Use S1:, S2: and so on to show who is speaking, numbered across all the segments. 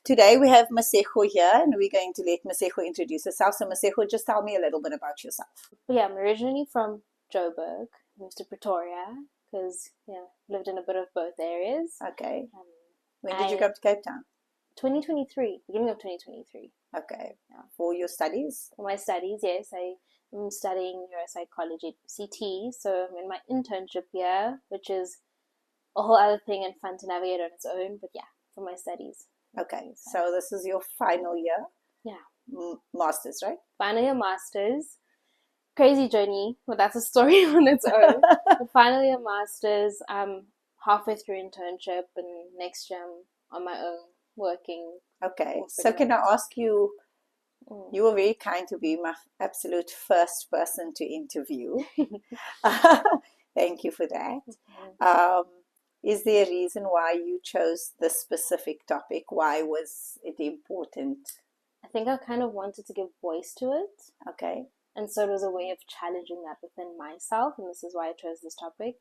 S1: Today we have Masego here, and we're going to let Masego introduce herself. So Masego, just tell me a little bit about yourself.
S2: Yeah, I'm originally from Joburg, moved to Pretoria because lived in a bit of both areas.
S1: Okay. When did you come to Cape Town?
S2: 2023, beginning of 2023.
S1: Okay. Yeah. For your studies?
S2: For my studies, yes. I'm studying neuropsychology at CT, so I'm in my internship year, which is a whole other thing and fun to navigate on its own. But yeah, for my studies.
S1: Okay, so this is your final year?
S2: Yeah.
S1: Masters, right?
S2: Final year masters. Crazy journey, but that's a story on its own. The final year masters, halfway through internship, and next year I'm on my own working.
S1: Okay, so can I ask you, you were very kind to be my absolute first person to interview. Thank you for that. Is there a reason why you chose this specific topic? Why was it important?
S2: I think I kind of wanted to give voice to it.
S1: Okay.
S2: And so it was a way of challenging that within myself, and this is why I chose this topic.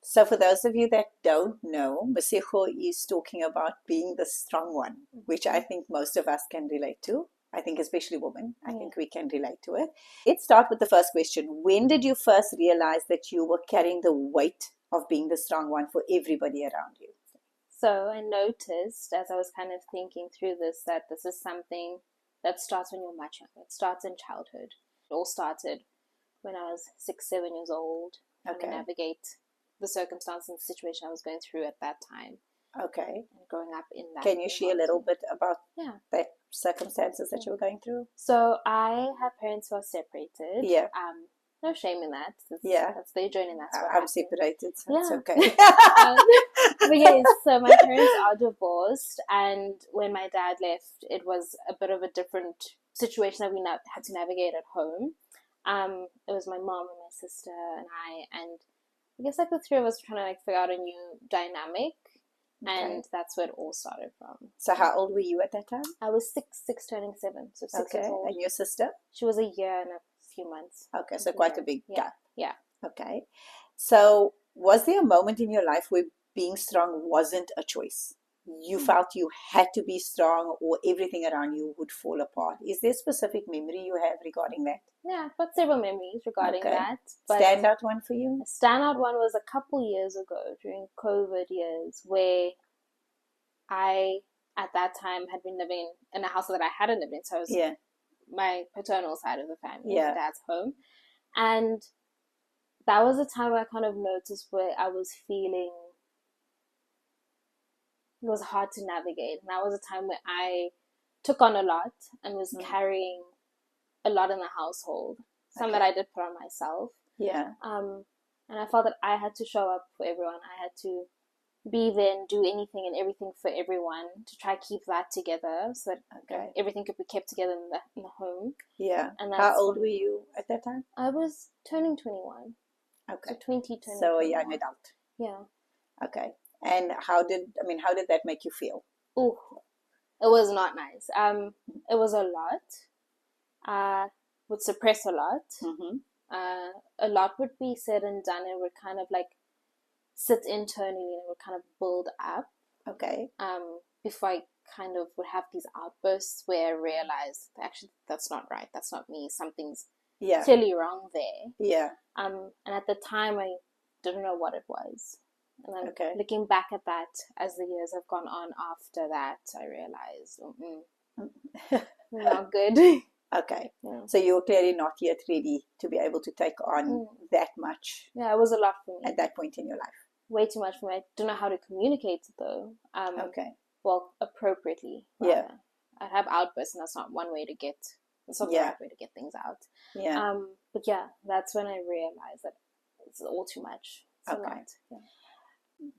S1: So for those of you that don't know, Masego is talking about being the strong one, which I think most of us can relate to. I think especially women, I think we can relate to it. Let's start with the first question. When did you first realize that you were carrying the weight of being the strong one for everybody around you?
S2: So I noticed as I was kind of thinking through this that this is something that starts when you're much younger. It starts in childhood. It all started when I was 6, 7 years old, trying to navigate the circumstance and the situation I was going through at that time.
S1: Okay.
S2: And growing up in that.
S1: Can you share a little bit about that circumstances that you were going through?
S2: So I have parents who are separated.
S1: Yeah.
S2: No shame in that. That's their journey and that's what
S1: I'm separated, so it's okay.
S2: But yes, so my parents are divorced, and when my dad left, it was a bit of a different situation that we had to navigate at home. It was my mom and my sister and I guess like the three of us were trying to figure out a new dynamic. And that's where it all started from.
S1: So how old were you at that time?
S2: I was 6 turning 7, so 6 years old.
S1: And your sister?
S2: She was a year and a few months.
S1: Okay, so quite a big gap.
S2: Yeah.
S1: Okay. So was there a moment in your life where being strong wasn't a choice? You felt you had to be strong or everything around you would fall apart. Is there a specific memory you have regarding that?
S2: Yeah, I've got several memories regarding that.
S1: But standout one for you?
S2: A standout one was a couple years ago during COVID years where I, at that time, had been living in a house that I hadn't lived in. So it was my paternal side of the family, my dad's home. And that was a time where I kind of noticed where I was feeling it was hard to navigate. And that was a time where I took on a lot and was carrying a lot in the household. Some that I did put on myself.
S1: Yeah.
S2: And I felt that I had to show up for everyone. I had to be there and do anything and everything for everyone to try to keep that together so that everything could be kept together in the home.
S1: Yeah. And how old were you at that time?
S2: I was turning 21.
S1: Okay.
S2: So 20 turning
S1: So
S2: 21.
S1: a young adult.
S2: Yeah.
S1: Okay. And how did that make you feel?
S2: Oh, it was not nice. It was a lot. Would suppress a lot. A lot would be said and done. It would kind of sit internally and it would kind of build up.
S1: Okay.
S2: Before I kind of would have these outbursts where I realized actually that's not right. That's not me. Something's clearly wrong there.
S1: Yeah.
S2: And at the time I didn't know what it was. And then looking back at that as the years have gone on after that, I realized not good.
S1: Okay.
S2: Yeah.
S1: So you were clearly not yet ready to be able to take on that much.
S2: Yeah, it was a lot for me.
S1: At that point in your life.
S2: Way too much for me. I don't know how to communicate it though. Well, appropriately. Rather.
S1: Yeah.
S2: I'd have outbursts and that's not one way to get, it's not the right way to get things out.
S1: Yeah.
S2: But yeah, that's when I realized that it's all too much. It's a lot. Yeah.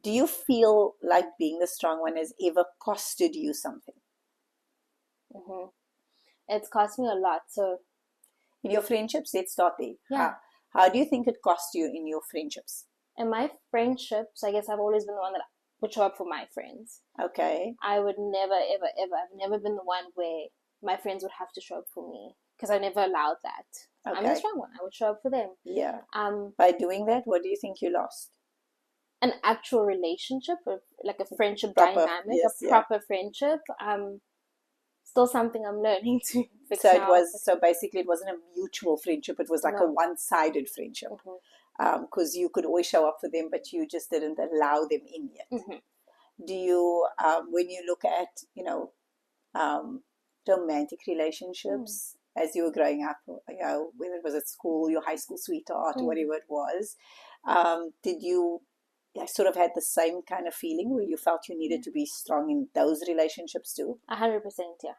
S1: Do you feel like being the strong one has ever costed you something?
S2: It's cost me a lot. So,
S1: in your friendships, let's start there.
S2: Yeah.
S1: How do you think it cost you in your friendships?
S2: In my friendships, I guess I've always been the one that would show up for my friends.
S1: Okay.
S2: I would never, ever, ever, I've never been the one where my friends would have to show up for me because I never allowed that. I'm the strong one. I would show up for them.
S1: Yeah. By doing that, what do you think you lost?
S2: an actual relationship, or like a friendship
S1: Proper,
S2: dynamic,
S1: yes,
S2: a
S1: yeah.
S2: proper friendship. Still something I'm learning to fix
S1: So
S2: now.
S1: so basically it wasn't a mutual friendship, it was like a
S2: No.
S1: one-sided friendship.
S2: Mm-hmm.
S1: Because you could always show up for them, but you just didn't allow them in yet.
S2: Mm-hmm.
S1: Do you, when you look at, romantic relationships as you were growing up, whether it was at school, your high school sweetheart, whatever it was, did you sort of had the same kind of feeling where you felt you needed to be strong in those relationships too?
S2: 100%, yeah.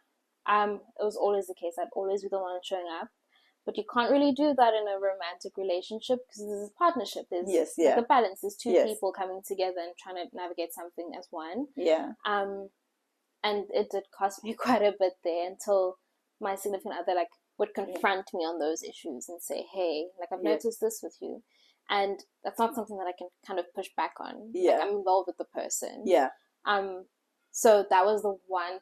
S2: It was always the case. I'd always be the one showing up. But you can't really do that in a romantic relationship because there's a partnership. There's
S1: Yes,
S2: like
S1: yeah.
S2: a balance. There's two
S1: Yes.
S2: people coming together and trying to navigate something as one.
S1: Yeah.
S2: And it did cost me quite a bit there until my significant other like would confront me on those issues and say, hey, like I've noticed this with you. And that's not something that I can kind of push back on.
S1: Yeah.
S2: Like I'm involved with the person.
S1: Yeah.
S2: So that was the one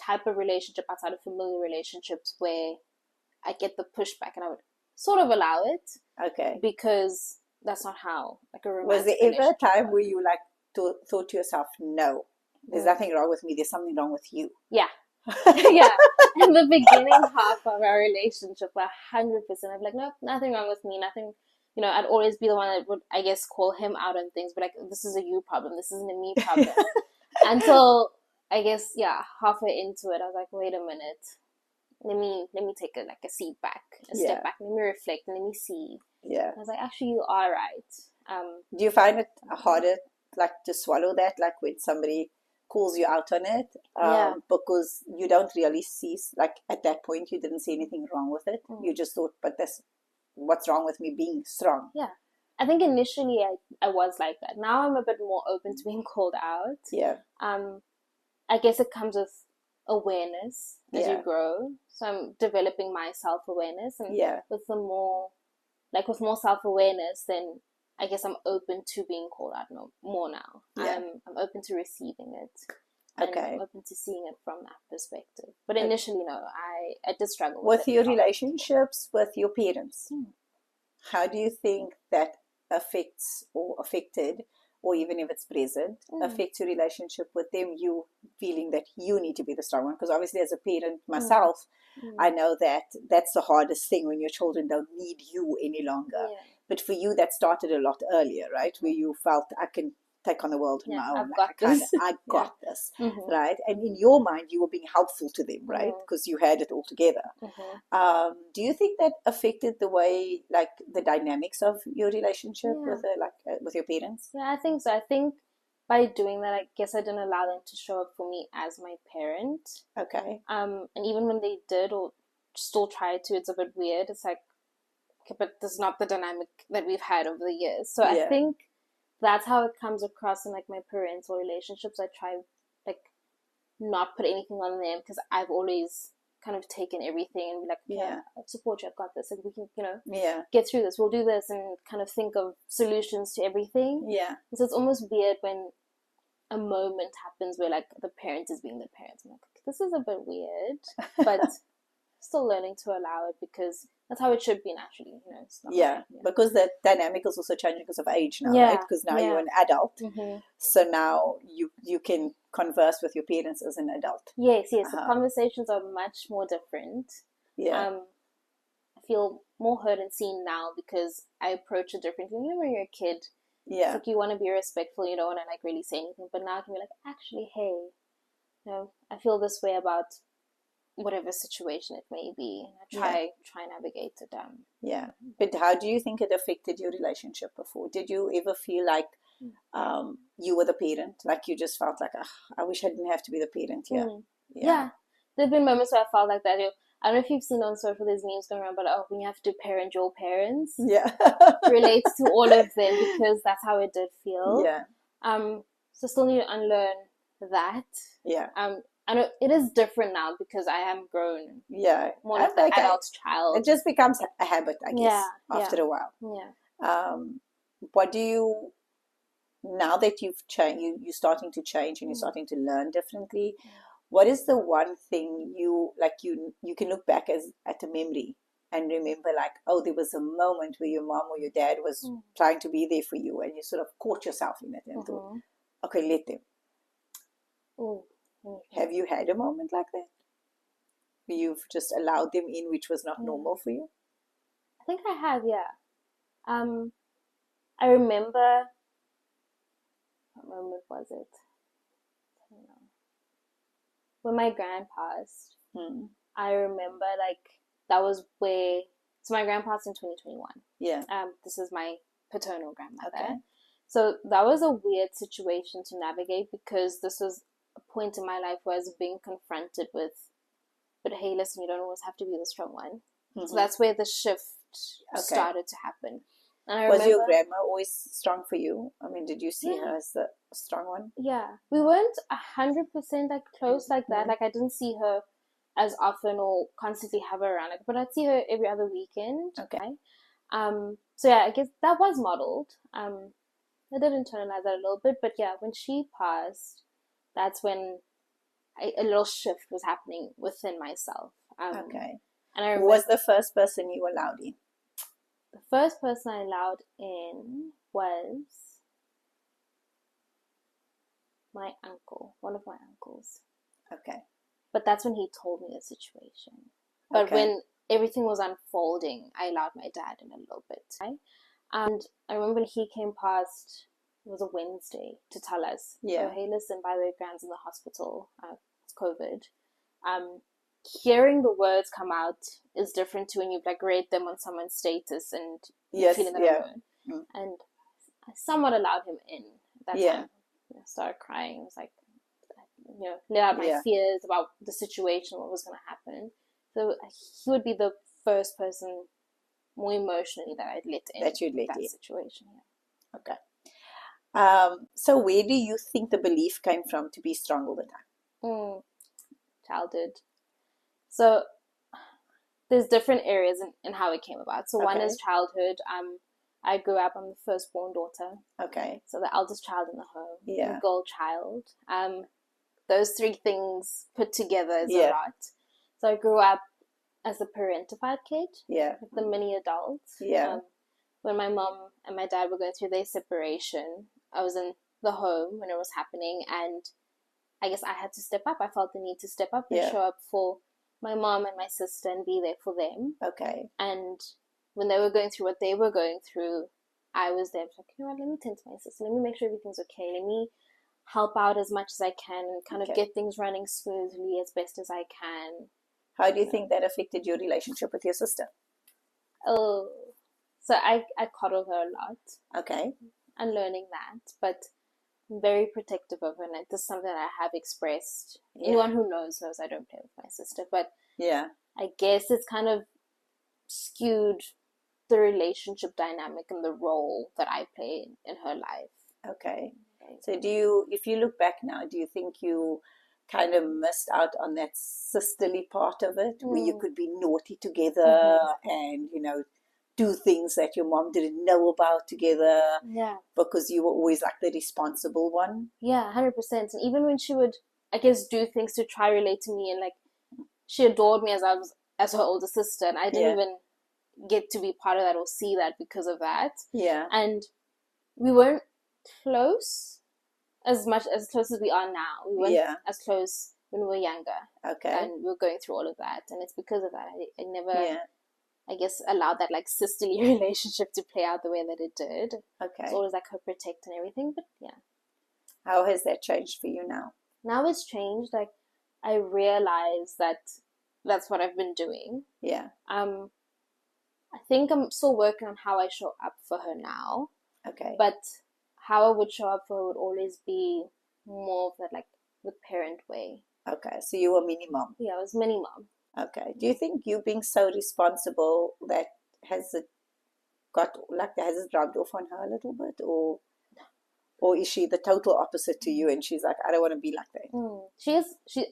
S2: type of relationship outside of familiar relationships where I get the pushback and I would sort of allow it.
S1: Okay.
S2: Because that's not how like a romantic
S1: Was there ever a time where you like thought to yourself, no, there's nothing wrong with me, there's something wrong with you?
S2: Yeah. Yeah. In the beginning half of our relationship, 100%, I'd be like, no, nothing wrong with me, nothing. I'd always be the one that would, I guess, call him out on things, but like, this is a you problem, this isn't a me problem. Until I guess, yeah, halfway into it, I was like, wait a minute, let me take a seat back, step back, let me reflect, and let me see.
S1: Yeah.
S2: I was like, actually, you are right.
S1: Do you find it harder, like, to swallow that, like when somebody calls you out on it? Because you don't really see, like at that point, you didn't see anything wrong with it. You just thought, but what's wrong with me being strong?
S2: Yeah. I think initially I was like that. Now I'm a bit more open to being called out.
S1: Yeah.
S2: I guess it comes with awareness as you grow. So I'm developing my self-awareness, and with more self-awareness, then I guess I'm open to being called out more now.
S1: Yeah.
S2: I'm open to receiving it. And I'm open to seeing it from that perspective. But initially, no, I did struggle with
S1: your relationships with your parents. How do you think that affects or affected, or even if it's present, affects your relationship with them, you feeling that you need to be the strong one? Because obviously as a parent myself, I know that that's the hardest thing when your children don't need you any longer. But for you, that started a lot earlier, right? Where you felt, I can take on the world on my own. I got this, right? And in your mind, you were being helpful to them, right? Because you had it all together. Do you think that affected the way, like, the dynamics of your relationship with your parents?
S2: Yeah, I think so. I think by doing that, I guess I didn't allow them to show up for me as my parent.
S1: Okay.
S2: And even when they did or still try to, it's a bit weird. It's like, okay, but this is not the dynamic that we've had over the years. So I think that's how it comes across in like my parental relationships. I try like not put anything on them because I've always kind of taken everything and be like, okay, I support you, I've got this, like we can, get through this, we'll do this, and kind of think of solutions to everything.
S1: Yeah.
S2: So it's almost weird when a moment happens where like the parent is being the parent. I'm like, this is a bit weird, but still learning to allow it because that's how it should be naturally. It's not
S1: because the dynamic is also changing because of age now, right? Because now you're an adult, so now you can converse with your parents as an adult.
S2: Yes. The conversations are much more different. I feel more heard and seen now because I approach it differently. When you're a kid, it's like you want to be respectful, you don't want to like really say anything, but now I can be like, actually, hey, I feel this way about whatever situation it may be, and I try and navigate it down. Yeah.
S1: But how do you think it affected your relationship before? Did you ever feel like you were the parent? Like you just felt like, I wish I didn't have to be the parent here.
S2: Yeah. There've been moments where I felt like that. I don't know if you've seen on social, there's memes going around, but when you have to parent your parents, relates to all of them because that's how it did feel.
S1: Yeah.
S2: So still need to unlearn that.
S1: Yeah.
S2: I know it is different now because I am grown.
S1: Yeah.
S2: More like an adult child.
S1: It just becomes a habit, I guess, after a while.
S2: Yeah.
S1: What do you, now that you've changed, you're starting to change and you're starting to learn differently, what is the one thing you can look back at a memory and remember like, oh, there was a moment where your mom or your dad was trying to be there for you and you sort of caught yourself in it and thought, okay, let them. Have you had a moment like that? Where you've just allowed them in, which was not normal for you?
S2: I think I have, yeah. I remember, what moment was it? I don't know. When my grand passed, I remember like that was where, so my grand passed in 2021.
S1: Yeah.
S2: This is my paternal grandmother.
S1: Okay.
S2: So that was a weird situation to navigate because this was a point in my life where I was being confronted with, but hey, listen, you don't always have to be the strong one. So that's where the shift started to happen. And I remember,
S1: was your grandma always strong for you? I mean, did you see her as the strong one?
S2: Yeah. We weren't 100% like close like that. Like I didn't see her as often or constantly have her around. Like, but I'd see her every other weekend.
S1: Okay.
S2: Right? So yeah, I guess that was modeled. I did internalize that a little bit, but yeah, when she passed, that's when a little shift was happening within myself.
S1: Okay.
S2: And I remember,
S1: who was the first person you allowed in?
S2: the first person I allowed in was my uncle, one of my uncles.
S1: Okay.
S2: But that's when he told me the situation. But when everything was unfolding, I allowed my dad in a little bit. Right? And I remember when he came past, it was a Wednesday, to tell us, oh, hey, listen, by the way, Grand's in the hospital. It's COVID. Hearing the words come out is different to when you've like read them on someone's status and you're feeling that alone. And I somewhat allowed him in that time. I started crying. I was like, let out my fears about the situation, what was going to happen. So he would be the first person more emotionally that I'd let in that situation. Yeah.
S1: Okay. So where do you think the belief came from to be strong all the time?
S2: Childhood. So there's different areas in how it came about. So one is childhood. I grew up, I'm the firstborn daughter.
S1: Okay.
S2: So the eldest child in the home.
S1: Yeah.
S2: The girl child. Those three things put together is a lot. So I grew up as a parentified kid.
S1: Yeah.
S2: Like the mini adult.
S1: Yeah.
S2: When my mom and my dad were going through their separation, I was in the home when it was happening, and I guess I had to step up. I felt the need to step up and show up for my mom and my sister and be there for them.
S1: Okay.
S2: And when they were going through what they were going through, I was there. I was like, you know what, let me tend to my sister. Let me make sure everything's okay. Let me help out as much as I can and kind of get things running smoothly as best as I can.
S1: How do you think that affected your relationship with your sister?
S2: Oh, so I coddle her a lot.
S1: Okay.
S2: I'm learning that, but I'm very protective of her, and this is something that I have expressed. Anyone who knows I don't play with my sister, but I guess it's kind of skewed the relationship dynamic and the role that I play in her life.
S1: Okay. So if you look back now, do you think you kind of missed out on that sisterly part of it, where you could be naughty together and, do things that your mom didn't know about together?
S2: Yeah.
S1: Because you were always like the responsible one?
S2: Yeah, 100%. And even when she would, I guess, do things to try relate to me, and like, she adored me as her older sister, and I didn't even get to be part of that or see that because of that.
S1: Yeah.
S2: And we weren't close as close as we are now. We weren't as close when we were younger.
S1: Okay.
S2: And we were going through all of that, and it's because of that. I never, I guess, allowed that like sisterly relationship to play out the way that it did.
S1: Okay.
S2: It's always like her protect and everything, but yeah.
S1: How has that changed for you now?
S2: Now it's changed. Like, I realize that that's what I've been doing.
S1: Yeah.
S2: I think I'm still working on how I show up for her now.
S1: Okay.
S2: But how I would show up for her would always be more of that, like, the parent way.
S1: Okay. So you were mini mom.
S2: Yeah, I was mini mom.
S1: Okay. Do you think you being so responsible that has it rubbed off on her a little bit, or is she the total opposite to you and she's like, I don't want to be like that?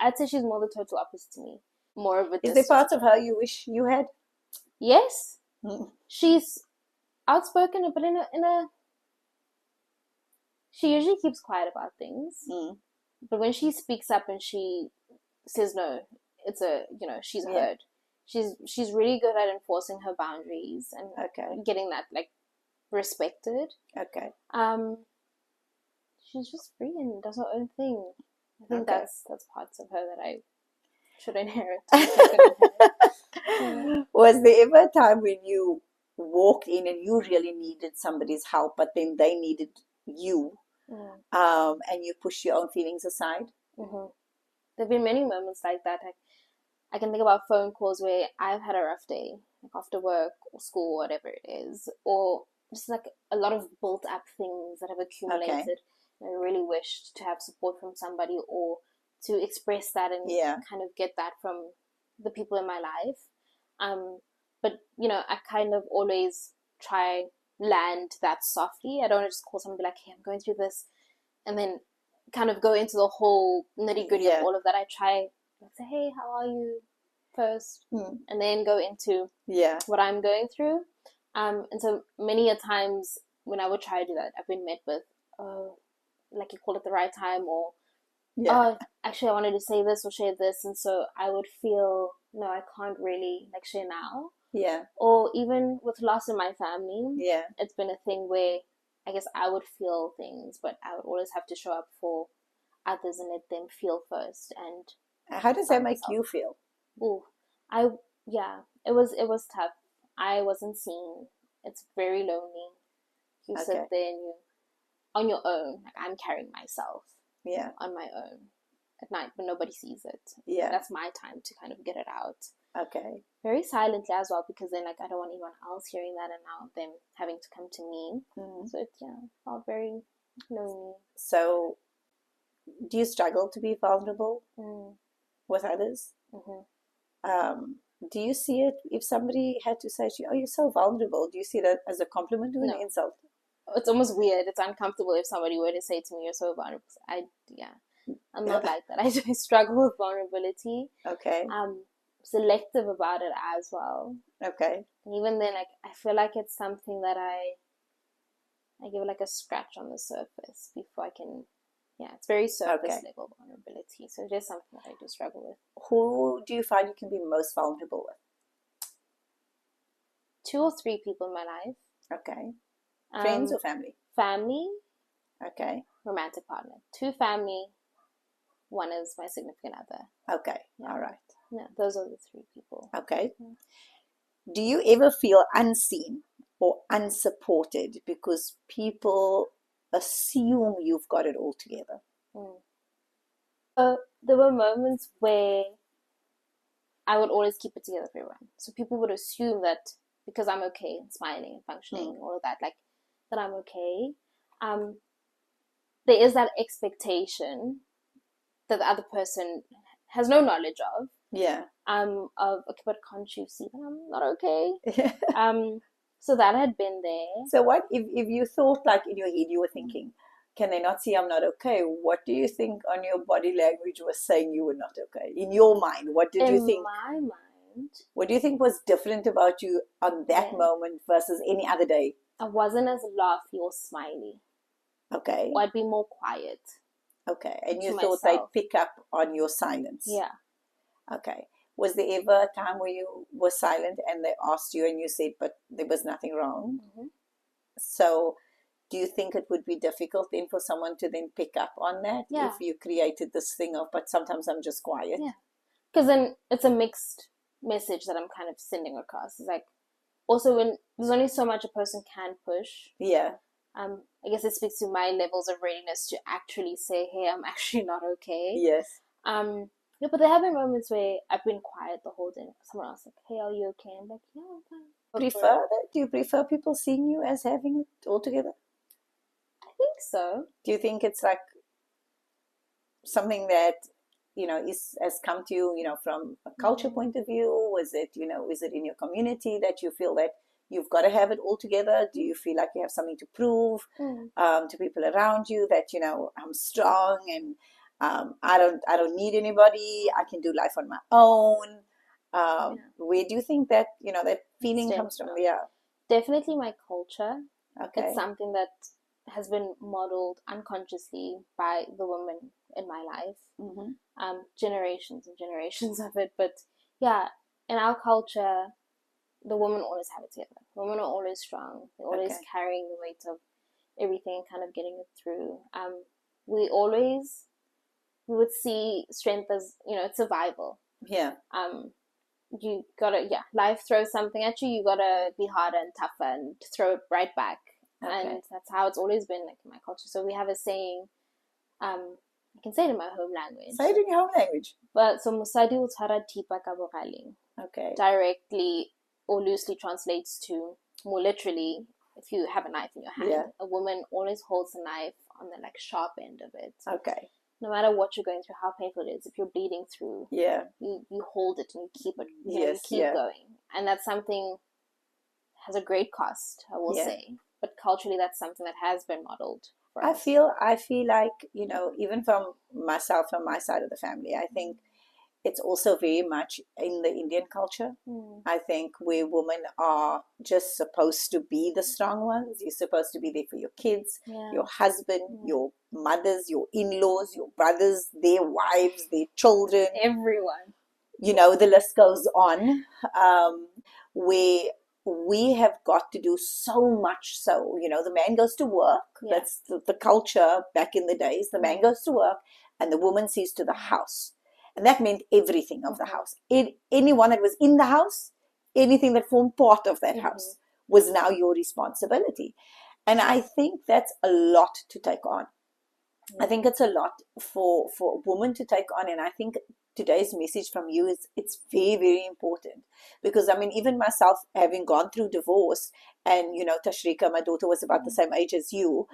S2: I'd say she's more the total opposite to me. More of a
S1: Is there parts of her you wish you had?
S2: Yes. She's outspoken, but in a she usually keeps quiet about things. But when she speaks up and she says no, it's she's heard. she's really good at enforcing her boundaries and
S1: Okay.
S2: getting that like respected.
S1: Okay.
S2: She's just free and does her own thing. I think
S1: Okay.
S2: that's parts of her that I should inherit. Yeah.
S1: Was there ever a time when you walked in and you really needed somebody's help, but then they needed you, and you pushed your own feelings aside?
S2: Mm-hmm. There've been many moments like that. I can think about phone calls where I've had a rough day, like after work or school, whatever it is, or just like a lot of built up things that have accumulated.
S1: Okay.
S2: I really wished to have support from somebody or to express that and
S1: Yeah.
S2: kind of get that from the people in my life. But you know, I kind of always try land that softly. I don't want to just call someone and be like, "Hey, I'm going through this," and then kind of go into the whole nitty gritty
S1: Yeah.
S2: of all of that. I try to say, "Hey, how are you?" first, and then go into
S1: Yeah.
S2: what I'm going through. And so many a times when I would try to do that, I've been met with, "Oh, like you called at the right time," or
S1: Yeah.
S2: "Oh, actually, I wanted to say this or share this," and so I would feel, no, I can't really like share now.
S1: Yeah.
S2: Or even with loss in my family,
S1: Yeah.
S2: it's been a thing where I guess I would feel things, but I would always have to show up for others and let them feel first. And
S1: How does that make you feel?
S2: Ooh, yeah, it was tough. I wasn't seen. It's very lonely. You sit
S1: Okay.
S2: there and you on your own. Like I'm carrying myself
S1: Yeah.
S2: on my own at night, but nobody sees it.
S1: Yeah.
S2: That's my time to kind of get it out.
S1: Okay.
S2: Very silently as well, because then like I don't want anyone else hearing that and now them having to come to me. So it felt very lonely.
S1: So, do you struggle to be vulnerable with others? Do you see it if somebody had to say to you, "Oh, you're so vulnerable"? Do you see that as a compliment or an insult?
S2: It's almost weird. It's uncomfortable if somebody were to say to me, "You're so vulnerable." I'm not like that. I do struggle with vulnerability.
S1: Okay.
S2: Selective about it as well.
S1: Okay.
S2: And even then, like I feel like it's something that I give like a scratch on the surface before I can. Yeah, it's very surface level vulnerability. So it is something that I do struggle with.
S1: Who do you find you can be most vulnerable with?
S2: 2 or 3 people in my life.
S1: Okay. Friends or family?
S2: Family.
S1: Okay.
S2: Romantic partner. 2 family. 1 is my significant other.
S1: Okay. All right.
S2: Yeah, those are the 3 people.
S1: Okay. Do you ever feel unseen or unsupported because people assume you've got it all together?
S2: There were moments where I would always keep it together for everyone. So people would assume that because I'm okay and smiling and functioning and all of that, like that I'm okay. There is that expectation that the other person has no knowledge of.
S1: Yeah.
S2: Of okay, but can't you see that I'm not okay? So that had been there.
S1: So what if you thought, like in your head you were thinking, can they not see I'm not okay? What do you think on your body language was saying you were not okay? In your mind, what did you think?
S2: In my mind.
S1: What do you think was different about you on that moment versus any other day?
S2: I wasn't as laughy or smiley.
S1: Okay.
S2: Or I'd be more quiet.
S1: Okay. And you thought they'd pick up on your silence?
S2: Yeah.
S1: Okay. Was there ever a time where you were silent and they asked you and you said, but there was nothing wrong? So do you think it would be difficult then for someone to then pick up on that if you created this thing of, but sometimes I'm just quiet?
S2: Yeah. Because then it's a mixed message that I'm kind of sending across. It's like, also when there's only so much a person can push.
S1: Yeah.
S2: I guess it speaks to my levels of readiness to actually say, hey, I'm actually not okay.
S1: Yes.
S2: Yeah, but there have been moments where I've been quiet the whole day. Someone else like, hey, are you okay? I'm like, yeah, I'm fine.
S1: Prefer that? Do you prefer people seeing you as having it all together?
S2: I think so.
S1: Do you think it's like something that, has come to you, from a culture point of view? Was it, is it in your community that you feel that you've got to have it all together? Do you feel like you have something to prove to people around you that, I'm strong and I don't need anybody. I can do life on my own. Where do you think that, that feeling comes from? Yeah.
S2: Definitely my culture.
S1: Okay.
S2: It's something that has been modeled unconsciously by the women in my life. Generations and generations of it. But yeah, in our culture, the women always have it together. Women are always strong. They're always carrying the weight of everything and kind of getting it through. We would see strength as, it's survival.
S1: Yeah.
S2: You gotta, life throws something at you, you gotta be harder and tougher and throw it right back. And that's how it's always been, like, in my culture. So we have a saying, I can say it in my home language.
S1: Say it in your home language.
S2: But so Musadi o tshwara thipa ka bogaleng.
S1: Okay.
S2: Directly or loosely translates to, more literally, if you have a knife in your hand, a woman always holds a knife on the, like, sharp end of it.
S1: Okay.
S2: No matter what you're going through, how painful it is, if you're bleeding through, you hold it and you keep it, you keep going. And that's something has a great cost, I will say. But culturally, that's something that has been modeled for us.
S1: I feel like, even from myself, from my side of the family, I think it's also very much in the Indian culture. I think where women are just supposed to be the strong ones. You're supposed to be there for your kids, your husband, your mothers, your in-laws, your brothers, their wives, their children.
S2: Everyone.
S1: The list goes on, where we have got to do so much so. The man goes to work. That's the culture back in the days. The man goes to work and the woman sees to the house. And that meant everything of the house. Anyone that was in the house, anything that formed part of that house was now your responsibility. And I think that's a lot to take on. I think it's a lot for a woman to take on. And I think today's message from you is it's very, very important. Because, even myself, having gone through divorce, and, Tashrika, my daughter, was about the same age as you,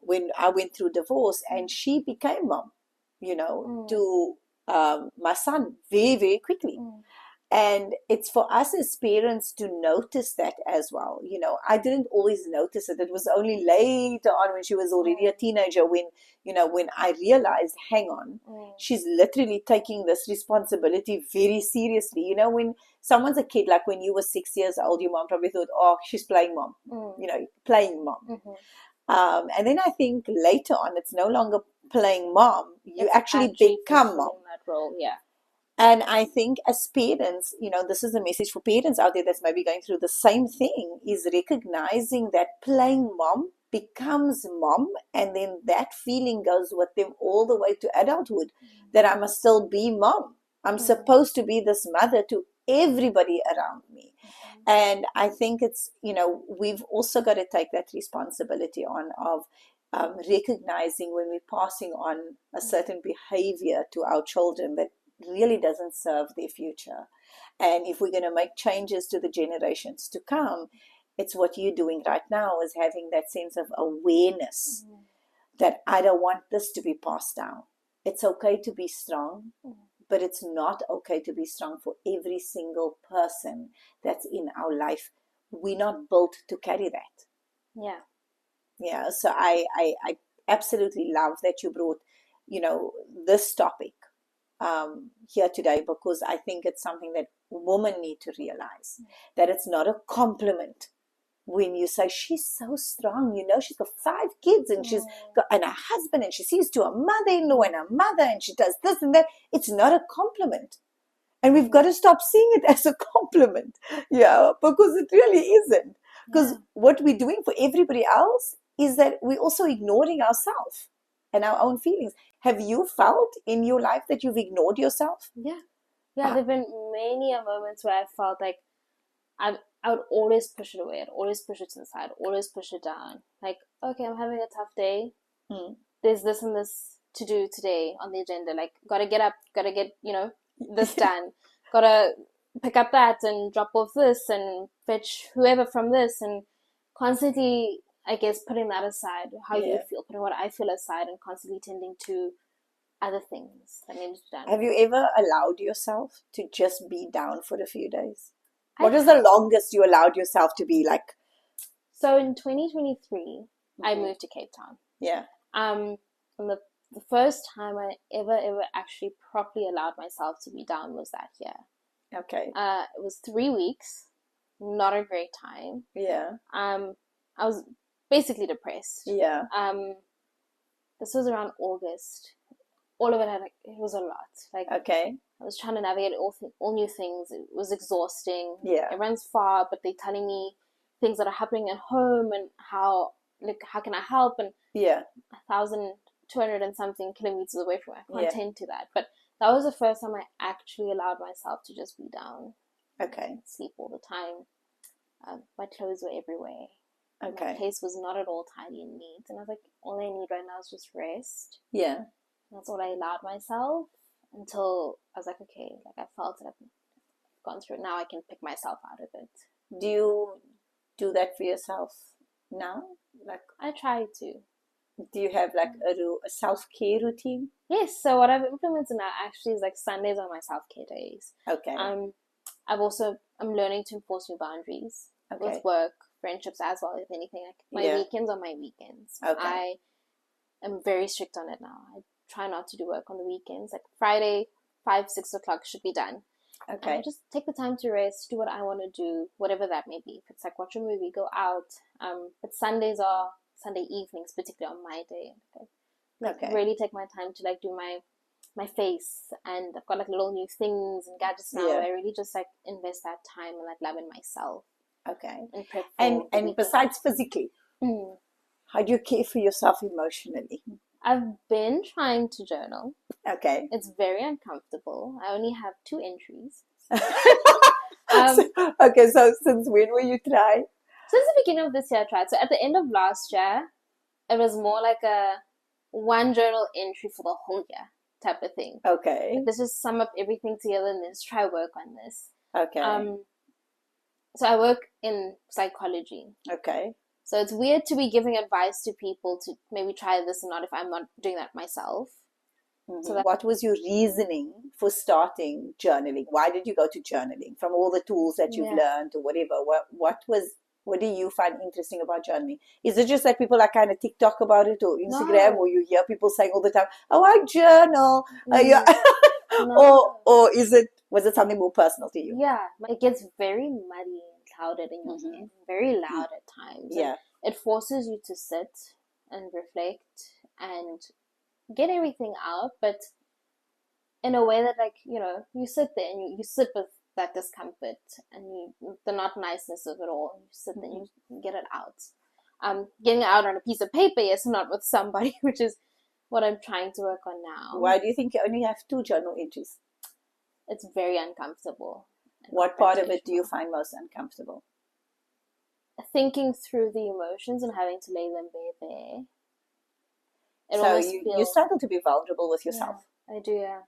S1: when I went through divorce, and she became mom, to my son very, very quickly. And it's for us as parents to notice that as well. I didn't always notice it. It was only later on when she was already a teenager when I realized, hang on, she's literally taking this responsibility very seriously. When someone's a kid, like when you were 6 years old, your mom probably thought, oh, she's playing mom, playing mom. And then I think later on, it's no longer playing mom. You actually become mom.
S2: That role,
S1: And I think as parents, this is a message for parents out there that's maybe going through the same thing, is recognizing that playing mom becomes mom, and then that feeling goes with them all the way to adulthood, that I must still be mom. I'm supposed to be this mother to everybody around me. And I think it's, we've also got to take that responsibility on of recognizing when we're passing on a certain behavior to our children that really doesn't serve their future. And if we're going to make changes to the generations to come, it's what you're doing right now, is having that sense of awareness that I don't want this to be passed down. It's okay to be strong, but it's not okay to be strong for every single person that's in our life. We're not built to carry that. Yeah. So I absolutely love that you brought, this topic here today, because I think it's something that women need to realize, that it's not a compliment when you say she's so strong. She's got 5 kids and she's got and a husband, and she sees to a mother-in-law and a mother, and she does this and that. It's not a compliment, and we've got to stop seeing it as a compliment, because it really isn't. Because what we're doing for everybody else is that we're also ignoring ourselves and our own feelings. Have you felt in your life that you've ignored yourself?
S2: Yeah. There've been many moments where I felt like I would always push it away. I'd always push it to the side, always push it down. Like, okay, I'm having a tough day. There's this and this to do today on the agenda. Like, gotta get up, gotta get, this done. Gotta pick up that and drop off this and fetch whoever from this, and constantly, I guess, putting that aside, how you feel, putting what I feel aside, and constantly tending to other things that need to be done.
S1: Have you ever allowed yourself to just be down for a few days? What is the longest you allowed yourself to be like?
S2: So in 2023, I moved to Cape Town.
S1: Yeah.
S2: And the first time I ever actually properly allowed myself to be down was that year.
S1: Okay.
S2: It was 3 weeks. Not a great time.
S1: Yeah.
S2: I was basically depressed.
S1: Yeah.
S2: This was around August all of it it was a lot. Like,
S1: Okay.
S2: I was trying to navigate all new things. It was exhausting.
S1: Yeah.
S2: Everyone's far, but they're telling me things that are happening at home and how can I help? And
S1: Yeah.
S2: 1,200 and something kilometers away from it. I can't
S1: Yeah.
S2: tend to that. But that was the first time I actually allowed myself to just be down.
S1: Okay.
S2: Sleep all the time. My clothes were everywhere.
S1: Okay.
S2: My place was not at all tidy and neat. And I was like, all I need right now is just rest.
S1: Yeah.
S2: That's all I allowed myself until I was like, okay, like I felt it. I've gone through it. Now I can pick myself out of it.
S1: Do you do that for yourself now? Like,
S2: I try to.
S1: do you have like a self-care routine?
S2: Yes. So what I've implemented now actually is like Sundays are my self-care days.
S1: Okay.
S2: I'm learning to enforce new boundaries with work, friendships as well, if anything. Like my weekends are my weekends.
S1: Okay.
S2: I am very strict on it now. I try not to do work on the weekends. Like Friday, 5, 6 o'clock should be done.
S1: Okay.
S2: And I just take the time to rest, do what I want to do, whatever that may be. If it's like watch a movie, go out. But Sundays are Sunday evenings, particularly on my day. Like really take my time to like do my face, and I've got like little new things and gadgets now where I really just like invest that time and like love in myself.
S1: Okay.
S2: And prep
S1: and besides physically, how do you care for yourself emotionally?
S2: I've been trying to journal.
S1: Okay.
S2: It's very uncomfortable. I only have 2 entries.
S1: Okay, so since when were you trying?
S2: Since the beginning of this year I tried. So at the end of last year, it was more like a 1 journal entry for the whole year type of thing.
S1: Okay.
S2: Like, let's just sum up everything together and let's try work on this.
S1: Okay.
S2: So I work in psychology.
S1: Okay.
S2: So it's weird to be giving advice to people to maybe try this or not if I'm not doing that myself.
S1: Mm-hmm.
S2: So
S1: what was your reasoning for starting journaling? Why did you go to journaling? From all the tools that you've learned or whatever, what do you find interesting about journaling? Is it just that people are kind of TikTok about it or Instagram, or you hear people saying all the time, "Oh, I journal," or was it something more personal to you?
S2: Yeah, it gets very muddy and clouded in your head, very loud at times.
S1: Yeah,
S2: it forces you to sit and reflect and get everything out, but in a way that, like, you sit there and you sit with that discomfort and the not niceness of it all. You sit there and you get it out. Getting it out on a piece of paper, yes, not with somebody, which is what I'm trying to work on now.
S1: Why do you think you only have 2 journal entries?
S2: It's very uncomfortable.
S1: What part of it do you find most uncomfortable?
S2: Thinking through the emotions and having to lay them bare.
S1: So you struggle to be vulnerable with yourself.
S2: Yeah, I do, yeah.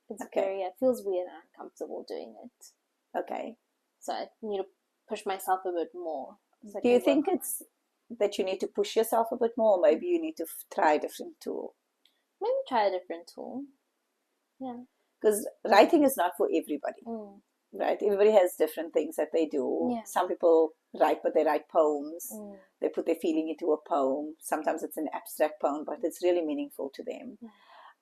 S2: It's it feels weird and uncomfortable doing it.
S1: Okay.
S2: So I need to push myself a bit more.
S1: Do you think it's that you need to push yourself a bit more, or maybe you need to try a different tool?
S2: Maybe try a different tool. Yeah.
S1: Because writing is not for everybody. Right? Everybody has different things that they do.
S2: Yeah.
S1: Some people write, but they write poems. They put their feeling into a poem. Sometimes it's an abstract poem, but it's really meaningful to them.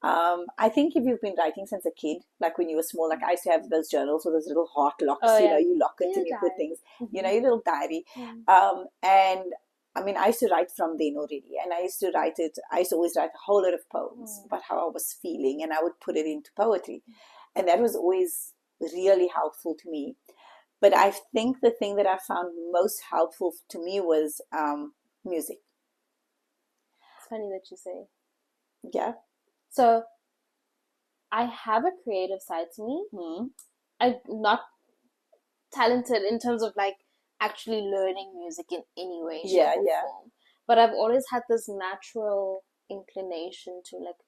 S1: I think if you've been writing since a kid, like when you were small, like I used to have those journals with those little heart locks, you lock it and you put things, your little diary. And I mean, I used to write from then already, and I used to always write a whole lot of poems about how I was feeling, and I would put it into poetry. And that was always really helpful to me. But I think the thing that I found most helpful to me was music.
S2: It's funny that you say.
S1: Yeah.
S2: So I have a creative side to me. I'm not talented in terms of like actually learning music in any way, shape, or form. But I've always had this natural inclination to like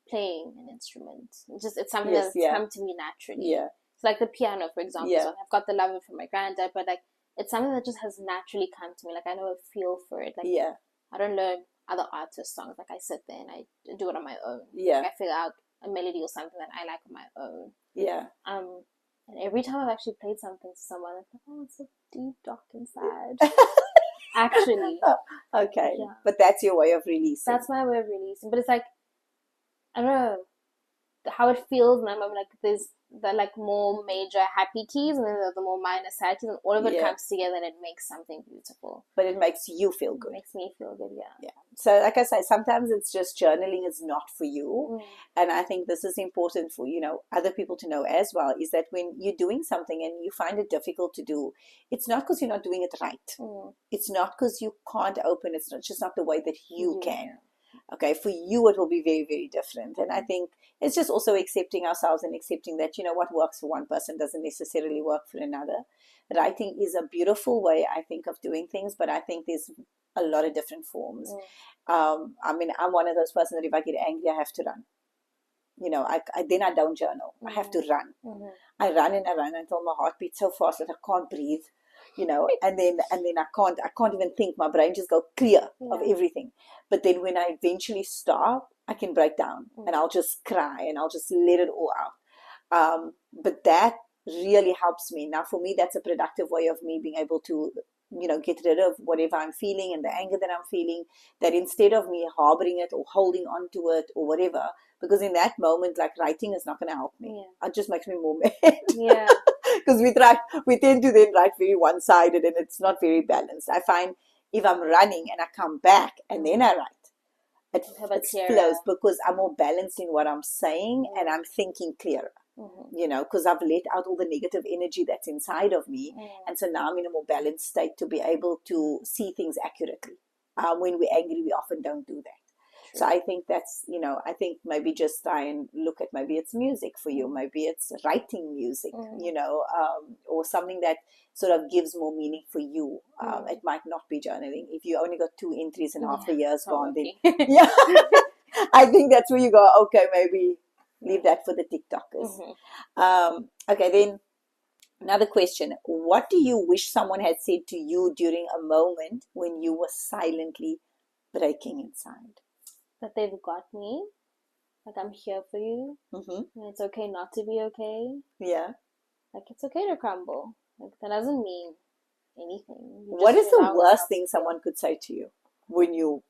S2: playing an instrument. It's something that's come to me naturally.
S1: Yeah.
S2: It's like the piano, for example. So I've got the love of it from my granddad, but like it's something that just has naturally come to me. Like I know a feel for it. Like I don't learn other artists' songs. Like I sit there and I do it on my own.
S1: Yeah.
S2: Like I figure out a melody or something that I like on my own.
S1: Yeah.
S2: And every time I've actually played something to someone, I'm like, oh, it's so deep, dark, and sad. Actually.
S1: Okay. Yeah. But that's your way of releasing.
S2: That's my way of releasing. But it's like, I don't know how it feels, and I'm like, there's the like more major happy keys, and then the more minor sad keys, and all of it
S1: Yeah.
S2: comes together and it makes something beautiful.
S1: But it makes you feel
S2: It
S1: good.
S2: makes me feel good, yeah.
S1: Yeah. So like I said, sometimes it's just journaling is not for you.
S2: Mm.
S1: And I think this is important for, other people to know as well, is that when you're doing something and you find it difficult to do, it's not because you're not doing it right.
S2: Mm.
S1: It's not because you can't open. It's not just not the way that you
S2: Yeah.
S1: can. Okay, for you it will be very, very different. And I think it's just also accepting ourselves and accepting that, what works for one person doesn't necessarily work for another. Writing is a beautiful way, I think, of doing things, but I think there's a lot of different forms. I mean, I'm one of those persons that if I get angry, I have to run. Then I don't journal. I have to run.
S2: Mm-hmm.
S1: I run and I run until my heart beats so fast that I can't breathe. And then I can't even think. My brain just go clear of everything. But then when I eventually stop, I can break down and I'll just cry and I'll just let it all out. But that really helps me. Now, for me, that's a productive way of me being able to, get rid of whatever I'm feeling and the anger that I'm feeling, that instead of me harboring it or holding on to it or whatever, because in that moment, like, writing is not going to help me. It just makes me more mad.
S2: Yeah.
S1: Because we tend to then write very one-sided and it's not very balanced. I find if I'm running and I come back and then I write, it flows because I'm more balanced in what I'm saying and I'm thinking clearer. Because I've let out all the negative energy that's inside of me. And so now I'm in a more balanced state to be able to see things accurately. When we're angry, we often don't do that. So I think that's, I think maybe just try and look at, maybe it's music for you, maybe it's writing music, or something that sort of gives more meaning for you. It might not be journaling. If you only got 2 entries and half the year's gone, then yeah, I think that's where you go, okay, maybe leave that for the TikTokers. Okay, then another question. What do you wish someone had said to you during a moment when you were silently breaking inside?
S2: That they've got me. Like, I'm here for you. And it's okay not to be okay.
S1: Yeah.
S2: Like, it's okay to crumble. Like, that doesn't mean anything.
S1: What is the worst thing someone could say to you when you're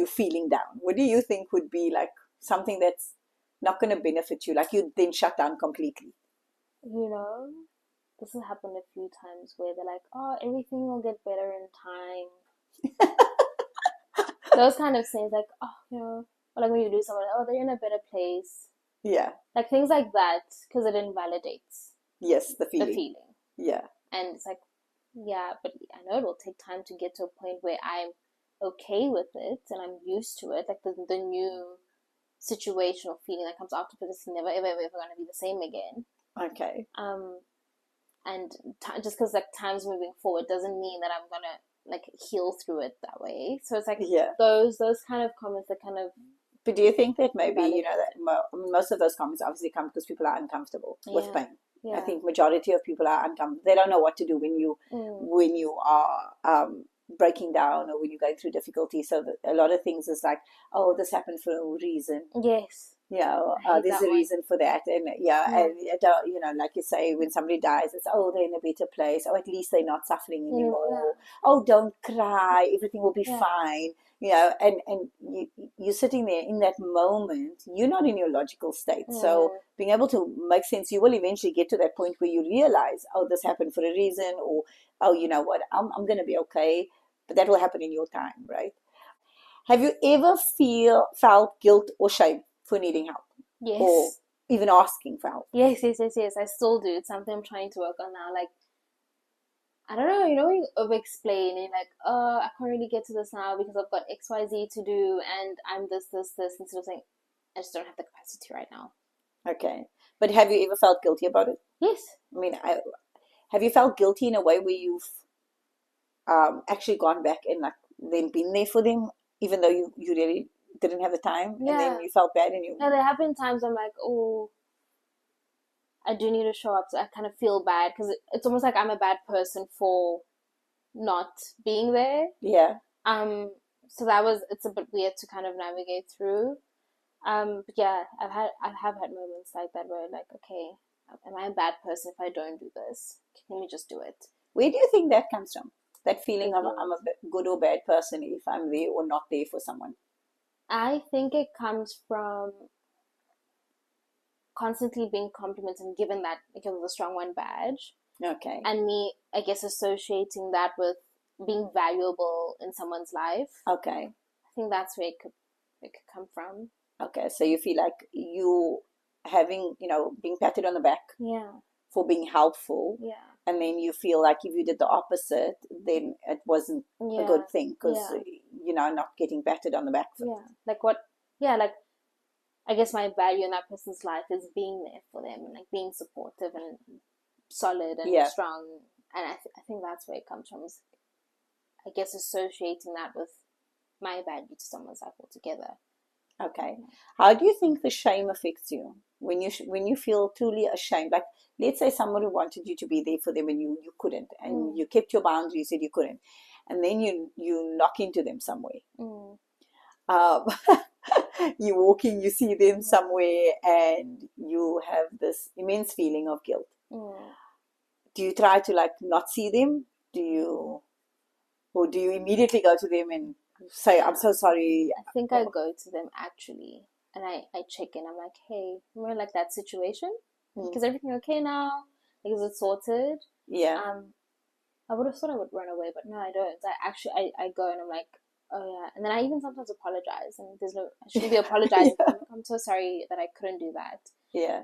S1: feeling down? What do you think would be like something that's not going to benefit you? Like, you then shut down completely.
S2: This has happened a few times where they're like, oh, everything will get better in time. Those kind of things, like, or like when you do something, oh, they're in a better place.
S1: Yeah.
S2: Like things like that, because it invalidates.
S1: Yes, the feeling.
S2: The feeling.
S1: Yeah.
S2: And it's like, yeah, but I know it will take time to get to a point where I'm okay with it and I'm used to it. Like the new situational feeling that comes after, but it's never, ever, ever going to be the same again.
S1: Okay.
S2: And just because like time's moving forward doesn't mean that I'm going to like heal through it that way. So it's like those kind of comments that kind of.
S1: But do you think that maybe that most of those comments obviously come because people are uncomfortable with pain? Yeah. I think majority of people are uncomfortable. They don't know what to do when you are breaking down or when you're going through difficulty. So a lot of things is like, oh, this happened for a reason.
S2: Yes.
S1: Yeah, there's a reason for that, and and like you say, when somebody dies, it's they're in a better place. Oh, at least they're not suffering anymore. Yeah. Oh, don't cry, everything will be fine. And you're sitting there in that moment. You're not in your logical state, so being able to make sense, you will eventually get to that point where you realize, oh, this happened for a reason, or oh, you know what, I'm going to be okay, but that will happen in your time, right? Have you ever felt guilt or shame for needing help?
S2: Yes.
S1: Or even asking for help?
S2: Yes. I still do. It's something I'm trying to work on now. Like, I don't know, you over-explain and like, I can't really get to this now because I've got XYZ to do and I'm this, instead of saying, I just don't have the capacity right now.
S1: Okay. But have you ever felt guilty about it?
S2: Yes.
S1: I mean, have you felt guilty in a way where you've actually gone back and like then been there for them, even though you really didn't have the time, and then you felt bad and you...
S2: Yeah, there have been times I'm like, oh, I do need to show up, so I kind of feel bad, because it's almost like I'm a bad person for not being there.
S1: Yeah.
S2: So it's a bit weird to kind of navigate through. But yeah, I have had moments like that where like, okay, am I a bad person if I don't do this? Let me just do it.
S1: Where do you think that comes from? That feeling of I'm a good or bad person if I'm there or not there for someone?
S2: I think it comes from constantly being complimented and given that because of the strong one badge,
S1: Okay.
S2: and me, I guess, associating that with being valuable in someone's life.
S1: Okay.
S2: I think that's where it could come from.
S1: Okay. So you feel like you having, being patted on the back
S2: Yeah.
S1: for being helpful,
S2: Yeah.
S1: and then you feel like if you did the opposite, then it wasn't a
S2: Yeah.
S1: good thing because
S2: Yeah.
S1: not getting patted on the back for it.
S2: Yeah. Like what? Yeah. Like I guess my value in that person's life is being there for them and like being supportive and solid and
S1: Yeah.
S2: strong. And I think that's where it comes from. Is, I guess, associating that with my value to someone's life altogether.
S1: Okay. How do you think the shame affects you when you feel truly ashamed? Like, let's say somebody wanted you to be there for them and you couldn't, and you kept your boundaries and you couldn't, and then you knock into them somewhere. Um, you're walking, you see them somewhere, and you have this immense feeling of guilt. Do you try to like not see them? Or do you immediately go to them and say, "I'm so sorry"?
S2: I think I go to them actually, and I check in. I'm like, hey, remember like that situation? Is everything okay now? Like, is it sorted?
S1: Yeah.
S2: I would have thought I would run away, but no, I don't. I go and I'm like, oh yeah, and then I even sometimes apologize, and I shouldn't be apologizing. I'm so sorry that I couldn't do that.
S1: Yeah.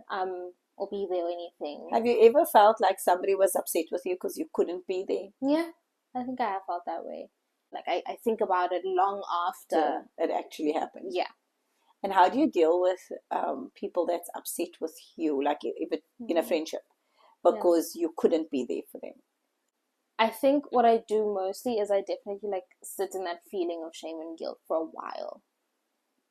S2: Or be there or anything.
S1: Have you ever felt like somebody was upset with you because you couldn't be there?
S2: Yeah, I think I have felt that way. Like I think about it long after
S1: it actually happened.
S2: Yeah.
S1: And how do you deal with people that's upset with you, like if it in a friendship, because you couldn't be there for them?
S2: I think what I do mostly is I definitely like sit in that feeling of shame and guilt for a while,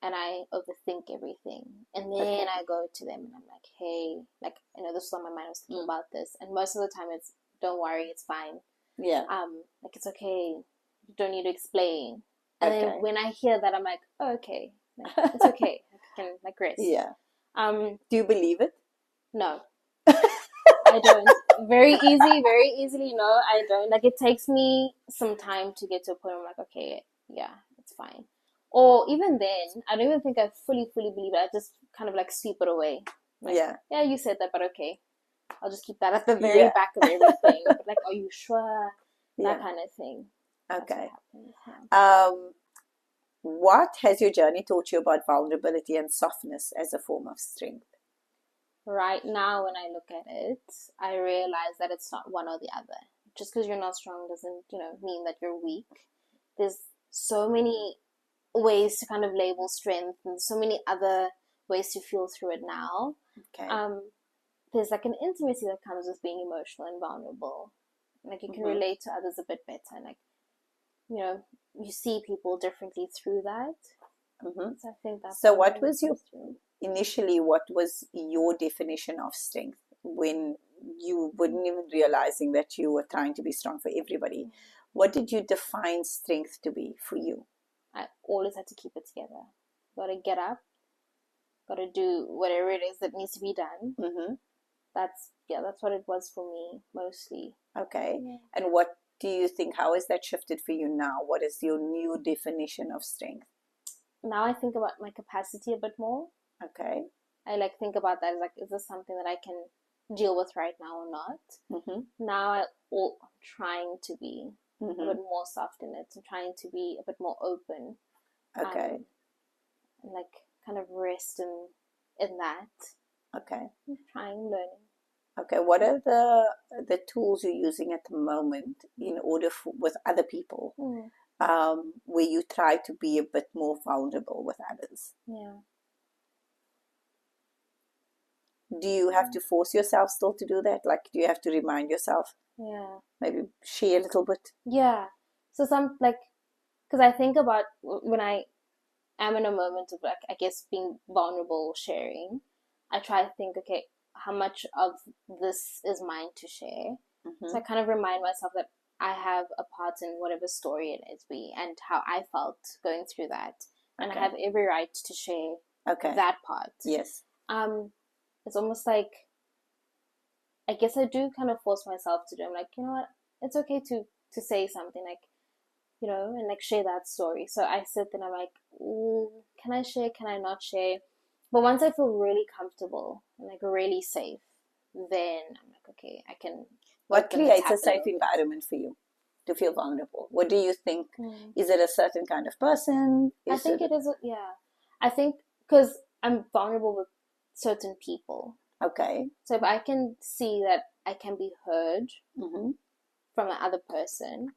S2: and I overthink everything, and then I go to them and I'm like, hey, like, this is on my mind. I was thinking about this, and most of the time it's, don't worry, it's fine.
S1: Yeah.
S2: Like, it's okay. You don't need to explain. And then when I hear that, I'm like, oh, okay, like, it's okay. I can like rest.
S1: Yeah. Do you believe it?
S2: No, I don't. Very easily. No, I don't. Like, it takes me some time to get to a point where I'm like, okay, yeah, it's fine. Or even then, I don't even think I fully believe it. I just kind of like sweep it away. Like, yeah, you said that, but okay. I'll just keep that at the very back of everything. But like, are you sure? That kind of thing.
S1: Okay. Yeah. What has your journey taught you about vulnerability and softness as a form of strength?
S2: Right now, when I look at it, I realize that it's not one or the other. Just because you're not strong doesn't, mean that you're weak. There's so many ways to kind of label strength and so many other ways to feel through it now.
S1: Okay.
S2: There's like an intimacy that comes with being emotional and vulnerable. Like, you can relate to others a bit better. Like, you see people differently through that. So I think that's.
S1: So what was initially, what was your definition of strength when you weren't even realizing that you were trying to be strong for everybody? What did you define strength to be for you?
S2: I always had to keep it together. Got to get up. Got to do whatever it is that needs to be done. That's what it was for me mostly.
S1: Okay. And what do you think, how has that shifted for you now? What is your new definition of strength? Now
S2: I think about my capacity a bit more.
S1: Okay.
S2: I like think about that as like, is this something that I can deal with right now or not? Now I'm trying to be a bit more soft in it. I'm trying to be a bit more open.
S1: Okay.
S2: And like kind of rest in that.
S1: Okay.
S2: I'm trying, learning.
S1: Okay, what are the tools you're using at the moment in order with other people, where you try to be a bit more vulnerable with others?
S2: Yeah.
S1: Do you have to force yourself still to do that? Like, do you have to remind yourself?
S2: Yeah.
S1: Maybe share a little bit?
S2: Yeah. So because I think about when I am in a moment of like, I guess, being vulnerable, sharing, I try to think, okay, how much of this is mine to share? So I kind of remind myself that I have a part in whatever story it is and how I felt going through that. And I have every right to share that part.
S1: Yes.
S2: It's almost like, I guess I do kind of force myself to do. I'm like, you know what? It's okay to say something, like, and like share that story. So I sit and I'm like, can I share? Can I not share? But once I feel really comfortable, and like really safe, then I'm like, okay, I can.
S1: What
S2: open the
S1: creates
S2: tap
S1: a safe
S2: little bit.
S1: environment for you to feel vulnerable? What do you think?
S2: Mm.
S1: Is it a certain kind of person?
S2: I think it is. Yeah, I think because I'm vulnerable with certain people.
S1: Okay.
S2: So if I can see that I can be heard
S1: Mm-hmm.
S2: from the other person,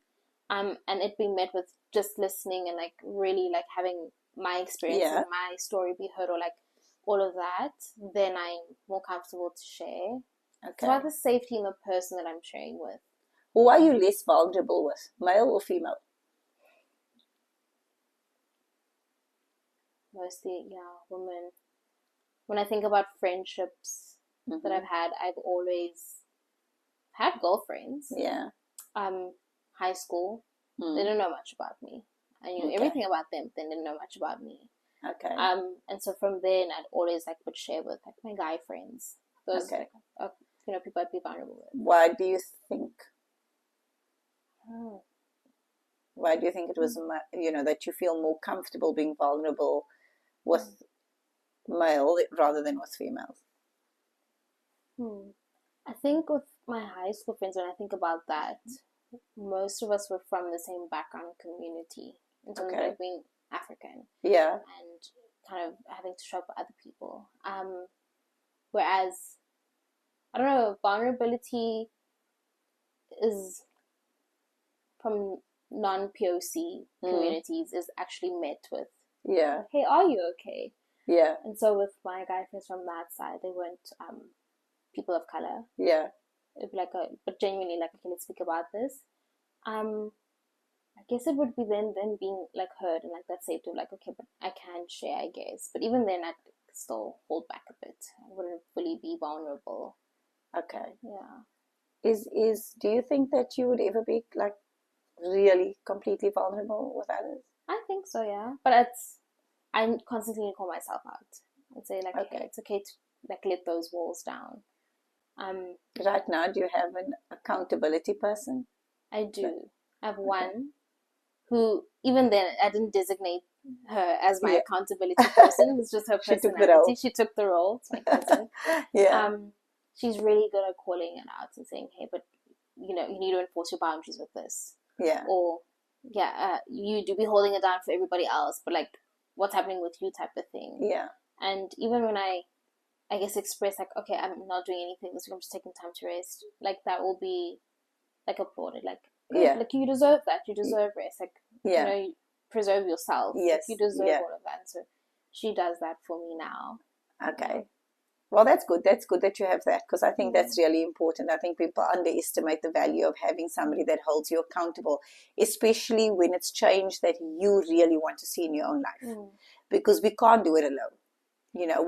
S2: and it be met with just listening and like really like having my experience
S1: Yeah.
S2: and my story be heard, or like all of that, then I'm more comfortable to share. It's
S1: Okay.
S2: about the safety in the person that I'm sharing with.
S1: Who are you less vulnerable with, male or female?
S2: Mostly, yeah, women. When I think about friendships that
S1: Mm-hmm.
S2: I've had, I've always had girlfriends.
S1: Yeah.
S2: High school, they
S1: Mm.
S2: didn't know much about me. I knew
S1: Okay.
S2: everything about them. They didn't know much about me.
S1: Okay.
S2: And so from then I'd always like would share with like my guy friends. Those
S1: Okay.
S2: like people I'd be vulnerable with.
S1: Why do you think?
S2: Oh.
S1: Why do you think it was, that you feel more comfortable being vulnerable with male rather than with females?
S2: I think with my high school friends, when I think about that, most of us were from the same background community in terms of
S1: Okay.
S2: like being African
S1: Yeah.
S2: and kind of having to show up for other people. Whereas I don't know, vulnerability is from non-POC communities is actually met with,
S1: Yeah.
S2: hey, are you okay?
S1: Yeah.
S2: And so with my guy friends from that side, they weren't people of color.
S1: Yeah.
S2: It'd be like but genuinely like, okay, let's speak about this. I guess it would be then being like heard and like that safety of like, okay, but I can share, I guess. But even then I'd still hold back a bit. I wouldn't fully be vulnerable.
S1: Okay.
S2: Yeah.
S1: Do you think that you would ever be like really completely vulnerable with others?
S2: I think so, yeah. But I constantly call myself out and say like,
S1: Okay.
S2: hey, it's okay to like let those walls down.
S1: Right now, do you have an accountability person?
S2: I do. I have one who, even then, I didn't designate her as my accountability person. It was just her
S1: She took the
S2: personality.
S1: role.
S2: She took the role. It's my cousin.
S1: Yeah.
S2: She's really good at calling it out and saying, hey, but you need to enforce your boundaries with this.
S1: Yeah.
S2: Or, you do be holding it down for everybody else, but like, what's happening with you type of thing.
S1: Yeah.
S2: And even when I guess express like, okay, I'm not doing anything this week, I'm just taking time to rest, like that will be like applauded, like, good,
S1: Yeah.
S2: like you deserve that, you deserve rest, like,
S1: Yeah.
S2: you preserve yourself,
S1: Yes.
S2: like, you deserve
S1: Yeah.
S2: all of that. So she does that for me now.
S1: Okay. Well, that's good. That's good that you have that, because I think that's really important. I think people underestimate the value of having somebody that holds you accountable, especially when it's change that you really want to see in your own life, because we can't do it alone.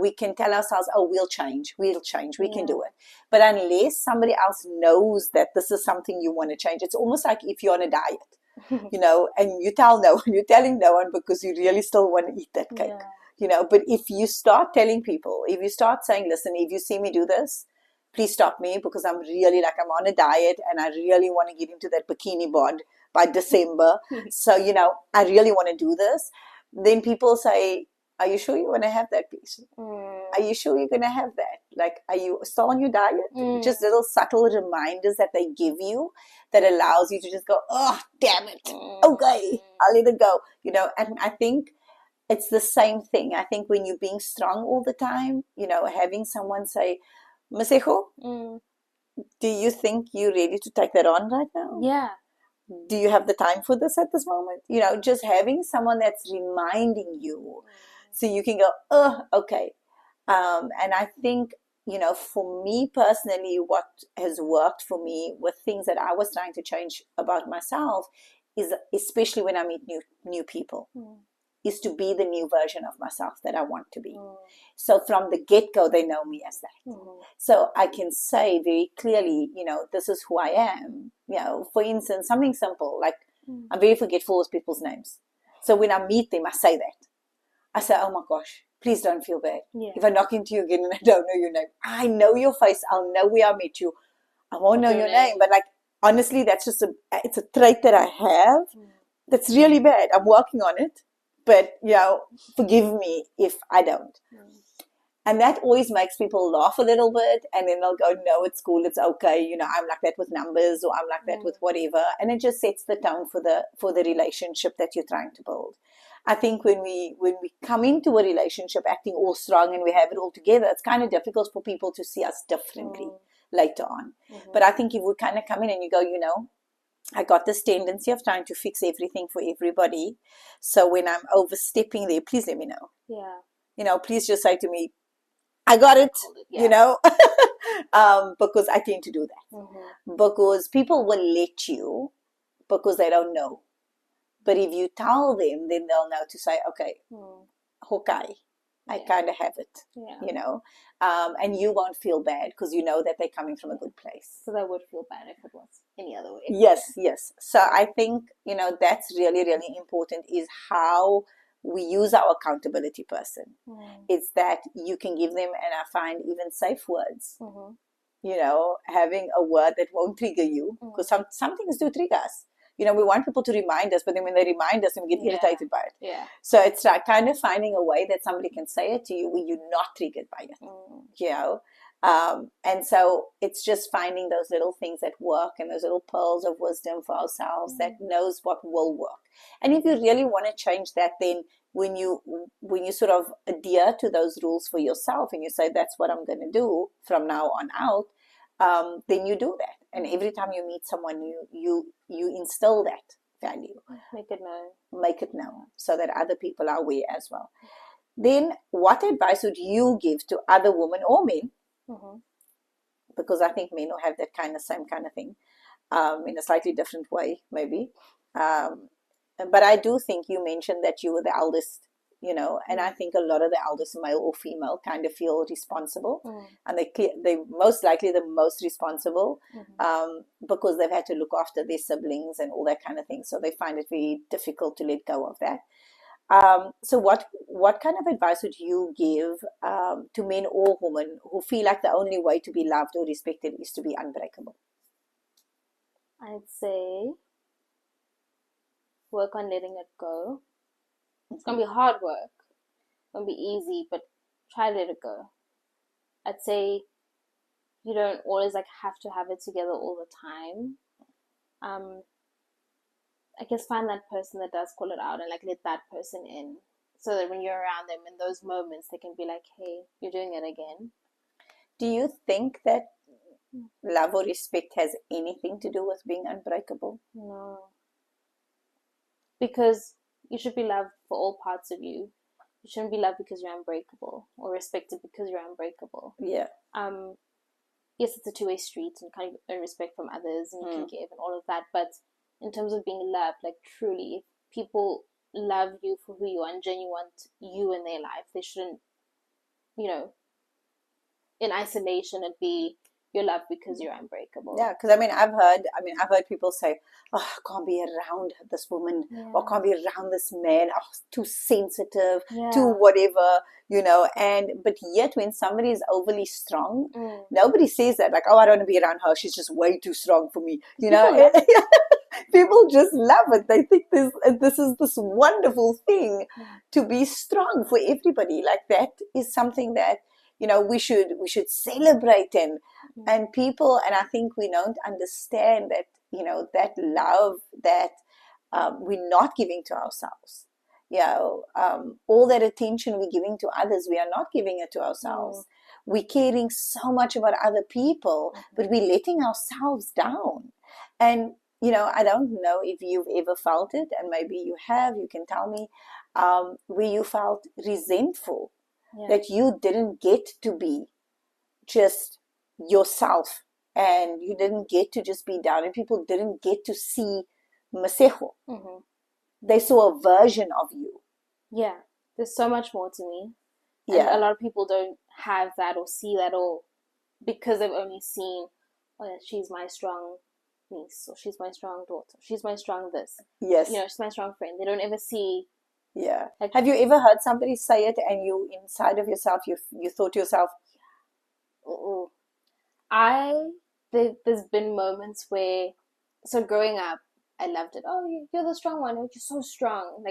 S1: We can tell ourselves, oh, we'll change, we can do it. But unless somebody else knows that this is something you want to change, it's almost like if you're on a diet, and you tell no one, you're telling no one because you really still want to eat that cake. But if you start telling people, if you start saying, listen, if you see me do this, please stop me, because I'm really I'm on a diet and I really want to get into that bikini bod by December. So, I really want to do this. Then people say, are you sure you want to have that piece? Are you sure you're going to have that? Like, are you still on your diet? Just little subtle reminders that they give you that allows you to just go, oh, damn it. Okay, I'll let it go. And I think it's the same thing. I think when you're being strong all the time, having someone say, Masego, do you think you're ready to take that on right now?
S2: Yeah.
S1: Do you have the time for this at this moment? Just having someone that's reminding you so you can go, oh, okay. And I think, for me personally, what has worked for me with things that I was trying to change about myself is, especially when I meet new people, is to be the new version of myself that I want to be. So from the get-go, they know me as that. So I can say very clearly, this is who I am. For instance, something simple, like I'm very forgetful with people's names. So when I meet them, I say that. I say, oh my gosh, please don't feel bad. If I knock into you again and I don't know your name, I know your face. I'll know where I met you. I won't know your name. But honestly, that's just it's a trait that I have. That's really bad. I'm working on it. But, forgive me if I don't. And that always makes people laugh a little bit, and then they'll go, no, it's cool, it's okay, you know, I'm like that with numbers, or I'm like that with whatever. And it just sets the tone for the relationship that you're trying to build. I think when we come into a relationship acting all strong and we have it all together, it's kind of difficult for people to see us differently later on. But I think if we kind of come in and you go, you know, I got this tendency of trying to fix everything for everybody. So when I'm overstepping there, please let me know.
S2: Yeah.
S1: You know, please just say to me, I got it, you know, because I tend to do that. Because people will let you because they don't know. But if you tell them, then they'll know to say, okay, okay, I kind of have it, you know, and you won't feel bad because you know that they're coming from a good place.
S2: So they would feel bad if it was any other way.
S1: Yes, yes. So I think, you know, that's really, really important, is how we use our accountability person. It's that you can give them, and I find even safe words, you know, having a word that won't trigger you, because some things do trigger us. You know, we want people to remind us, but then when they remind us, we get irritated by it.
S2: Yeah.
S1: So it's like kind of finding a way that somebody can say it to you where you're not triggered by it, you know. And so it's just finding those little things that work, and those little pearls of wisdom for ourselves that knows what will work. And if you really want to change that, then when you sort of adhere to those rules for yourself and you say, that's what I'm going to do from now on out, then you do that. And every time you meet someone new, you instill that value. Make it known so that other people are aware as well. Then what advice would you give to other women or men? Because I think men will have that same kind of thing, in a slightly different way, maybe. But I do think you mentioned that you were the eldest, you know, and I think a lot of the eldest, male or female, kind of feel responsible, and they most likely the most responsible, because they've had to look after their siblings and all that kind of thing. So they find it very difficult to let go of that. So what kind of advice would you give to men or women who feel like the only way to be loved or respected is to be unbreakable?
S2: I'd say work on letting it go. It's going to be hard work. It's going to be easy, but try to let it go. I'd say you don't always have to have it together all the time. I guess find that person that does call it out and let that person in, so that when you're around them in those moments, they can be like, hey, you're doing it again.
S1: Do you think that love or respect has anything to do with being unbreakable?
S2: No. Because you should be loved for all parts of you. You shouldn't be loved because you're unbreakable, or respected because you're unbreakable.
S1: Yeah.
S2: Yes, it's a two-way street, and kind of earn respect from others, and you can give and all of that. But in terms of being loved, truly, if people love you for who you are and genuinely want you in their life, they shouldn't, you know, in isolation and be you're loved because you're unbreakable.
S1: Yeah, because I've heard people say, oh, I can't be around this woman, or I can't be around this man, oh, too sensitive, too whatever, you know. But yet when somebody is overly strong, nobody says that, oh, I don't want to be around her, she's just way too strong for me, you know. People just love it. They think this is this wonderful thing to be strong for everybody. That is something that, you know, we should celebrate, and people, and I think we don't understand that, you know, that love that we're not giving to ourselves. You know, all that attention we're giving to others, we are not giving it to ourselves. We're caring so much about other people, but we're letting ourselves down. And, you know, I don't know if you've ever felt it, and maybe you have, you can tell me, where you felt resentful that you didn't get to be just yourself, and you didn't get to just be down, and people didn't get to see Masego. They saw a version of you.
S2: Yeah, there's so much more to me. And a lot of people don't have that or see that, or because they've only seen, oh, she's my strong niece, or she's my strong daughter, she's my strong this.
S1: Yes.
S2: You know, she's my strong friend. They don't ever see.
S1: Yeah. Have you ever heard somebody say it, and you, inside of yourself, you thought to yourself,
S2: there's been moments where, so growing up, I loved it. Oh, you're the strong one. You're so strong.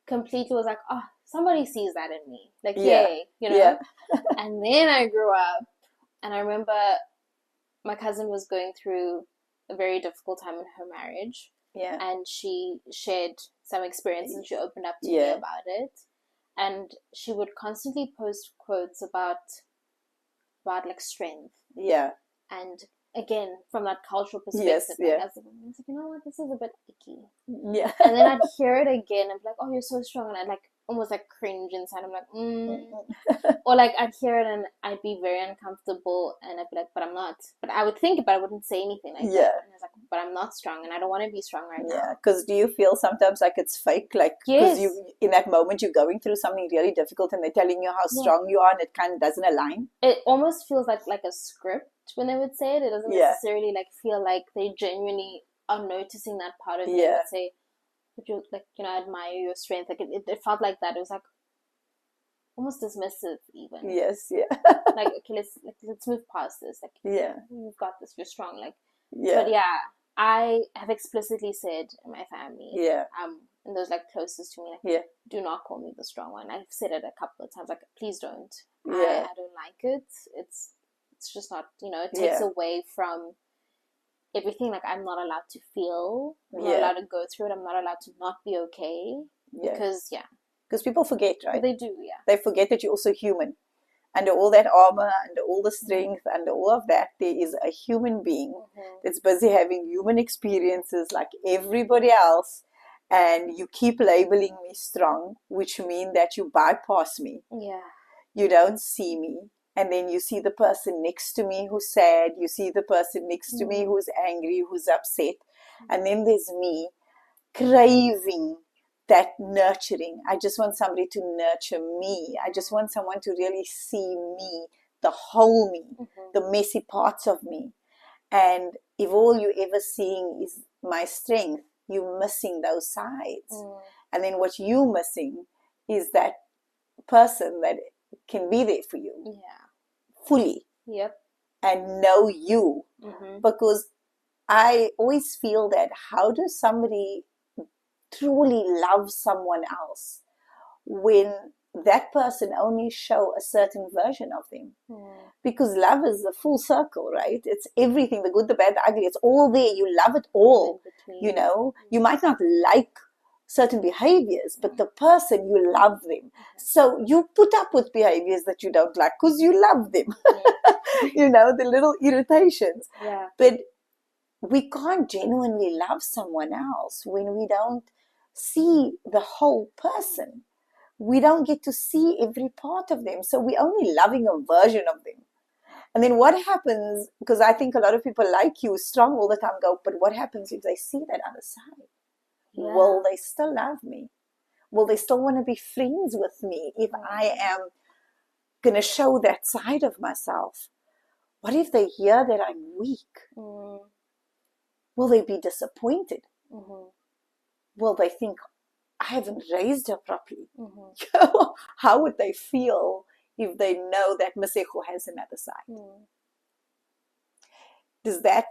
S2: Completely was oh, somebody sees that in me. Like,
S1: Yeah.
S2: yay, you know?
S1: Yeah.
S2: And then I grew up, and I remember my cousin was going through a very difficult time in her marriage.
S1: Yeah.
S2: And she shared some experience, and she opened up to me
S1: Yeah.
S2: about it. And she would constantly post quotes about like strength.
S1: Yeah.
S2: And again, from that cultural
S1: Yes.
S2: perspective,
S1: Yeah.
S2: like, as a woman, I was like, you know what, this is a bit icky.
S1: Yeah.
S2: And then I'd hear it again and be like, oh, you're so strong. And I'd like almost like cringe inside. I'm like, Or like I'd hear it and I'd be very uncomfortable, and I'd be like, but I'm not. But I would think, but I wouldn't say anything like
S1: Yeah.
S2: that. And I was like, but I'm not strong, and I don't want to be strong right
S1: Yeah.
S2: now.
S1: Because do you feel sometimes like it's fake? Like, because
S2: Yes.
S1: you, in that moment, you're going through something really difficult and they're telling you how strong you are, and it kind of doesn't align.
S2: It almost feels like a script when they would say it. It doesn't necessarily like feel like they genuinely are noticing that part of me. They would say, would you, like, you know, I admire your strength. Like, it felt like that. It was like almost dismissive even.
S1: Yes. Yeah.
S2: Like, okay, let's move past this. Like,
S1: Yeah.
S2: you've got this, you're strong. Like,
S1: Yeah.
S2: but yeah, I have explicitly said in my family,
S1: Yeah.
S2: and those like closest to me, like,
S1: Yeah.
S2: do not call me the strong one. I've said it a couple of times, like, please don't.
S1: Yeah.
S2: I don't like it. It's just not, you know, it takes away from everything. Like, I'm not allowed to feel, I'm not allowed to go through it, I'm not allowed to not be okay. Because
S1: people forget, right?
S2: They do, yeah.
S1: They forget that you're also human. Under all that armor, under all the strength, under all of that, there is a human being that's busy having human experiences like everybody else, and you keep labeling me strong, which means that you bypass me.
S2: Yeah.
S1: You don't see me. And then you see the person next to me who's sad. You see the person next to me who's angry, who's upset. And then there's me craving that nurturing. I just want somebody to nurture me. I just want someone to really see me, the whole me, the messy parts of me. And if all you're ever seeing is my strength, you're missing those sides. And then what you're missing is that person that can be there for you fully and know you. Because I always feel that how does somebody truly love someone else when that person only show a certain version of them? Because love is a full circle, right? It's everything, the good, the bad, the ugly. It's all there. You love it all. You know, you might not like certain behaviors, but the person, you love them. So you put up with behaviors that you don't like because you love them. You know, the little irritations. But we can't genuinely love someone else when we don't see the whole person. We don't get to see every part of them. So we're only loving a version of them. And then what happens, because I think a lot of people like you, strong all the time, go, but what happens if they see that other side? Will they still love me? Will they still want to be friends with me if I am going to show that side of myself? What if they hear that I'm weak? Will they be disappointed? Will they think, I haven't raised her properly? How would they feel if they know that Masego has another side? Does that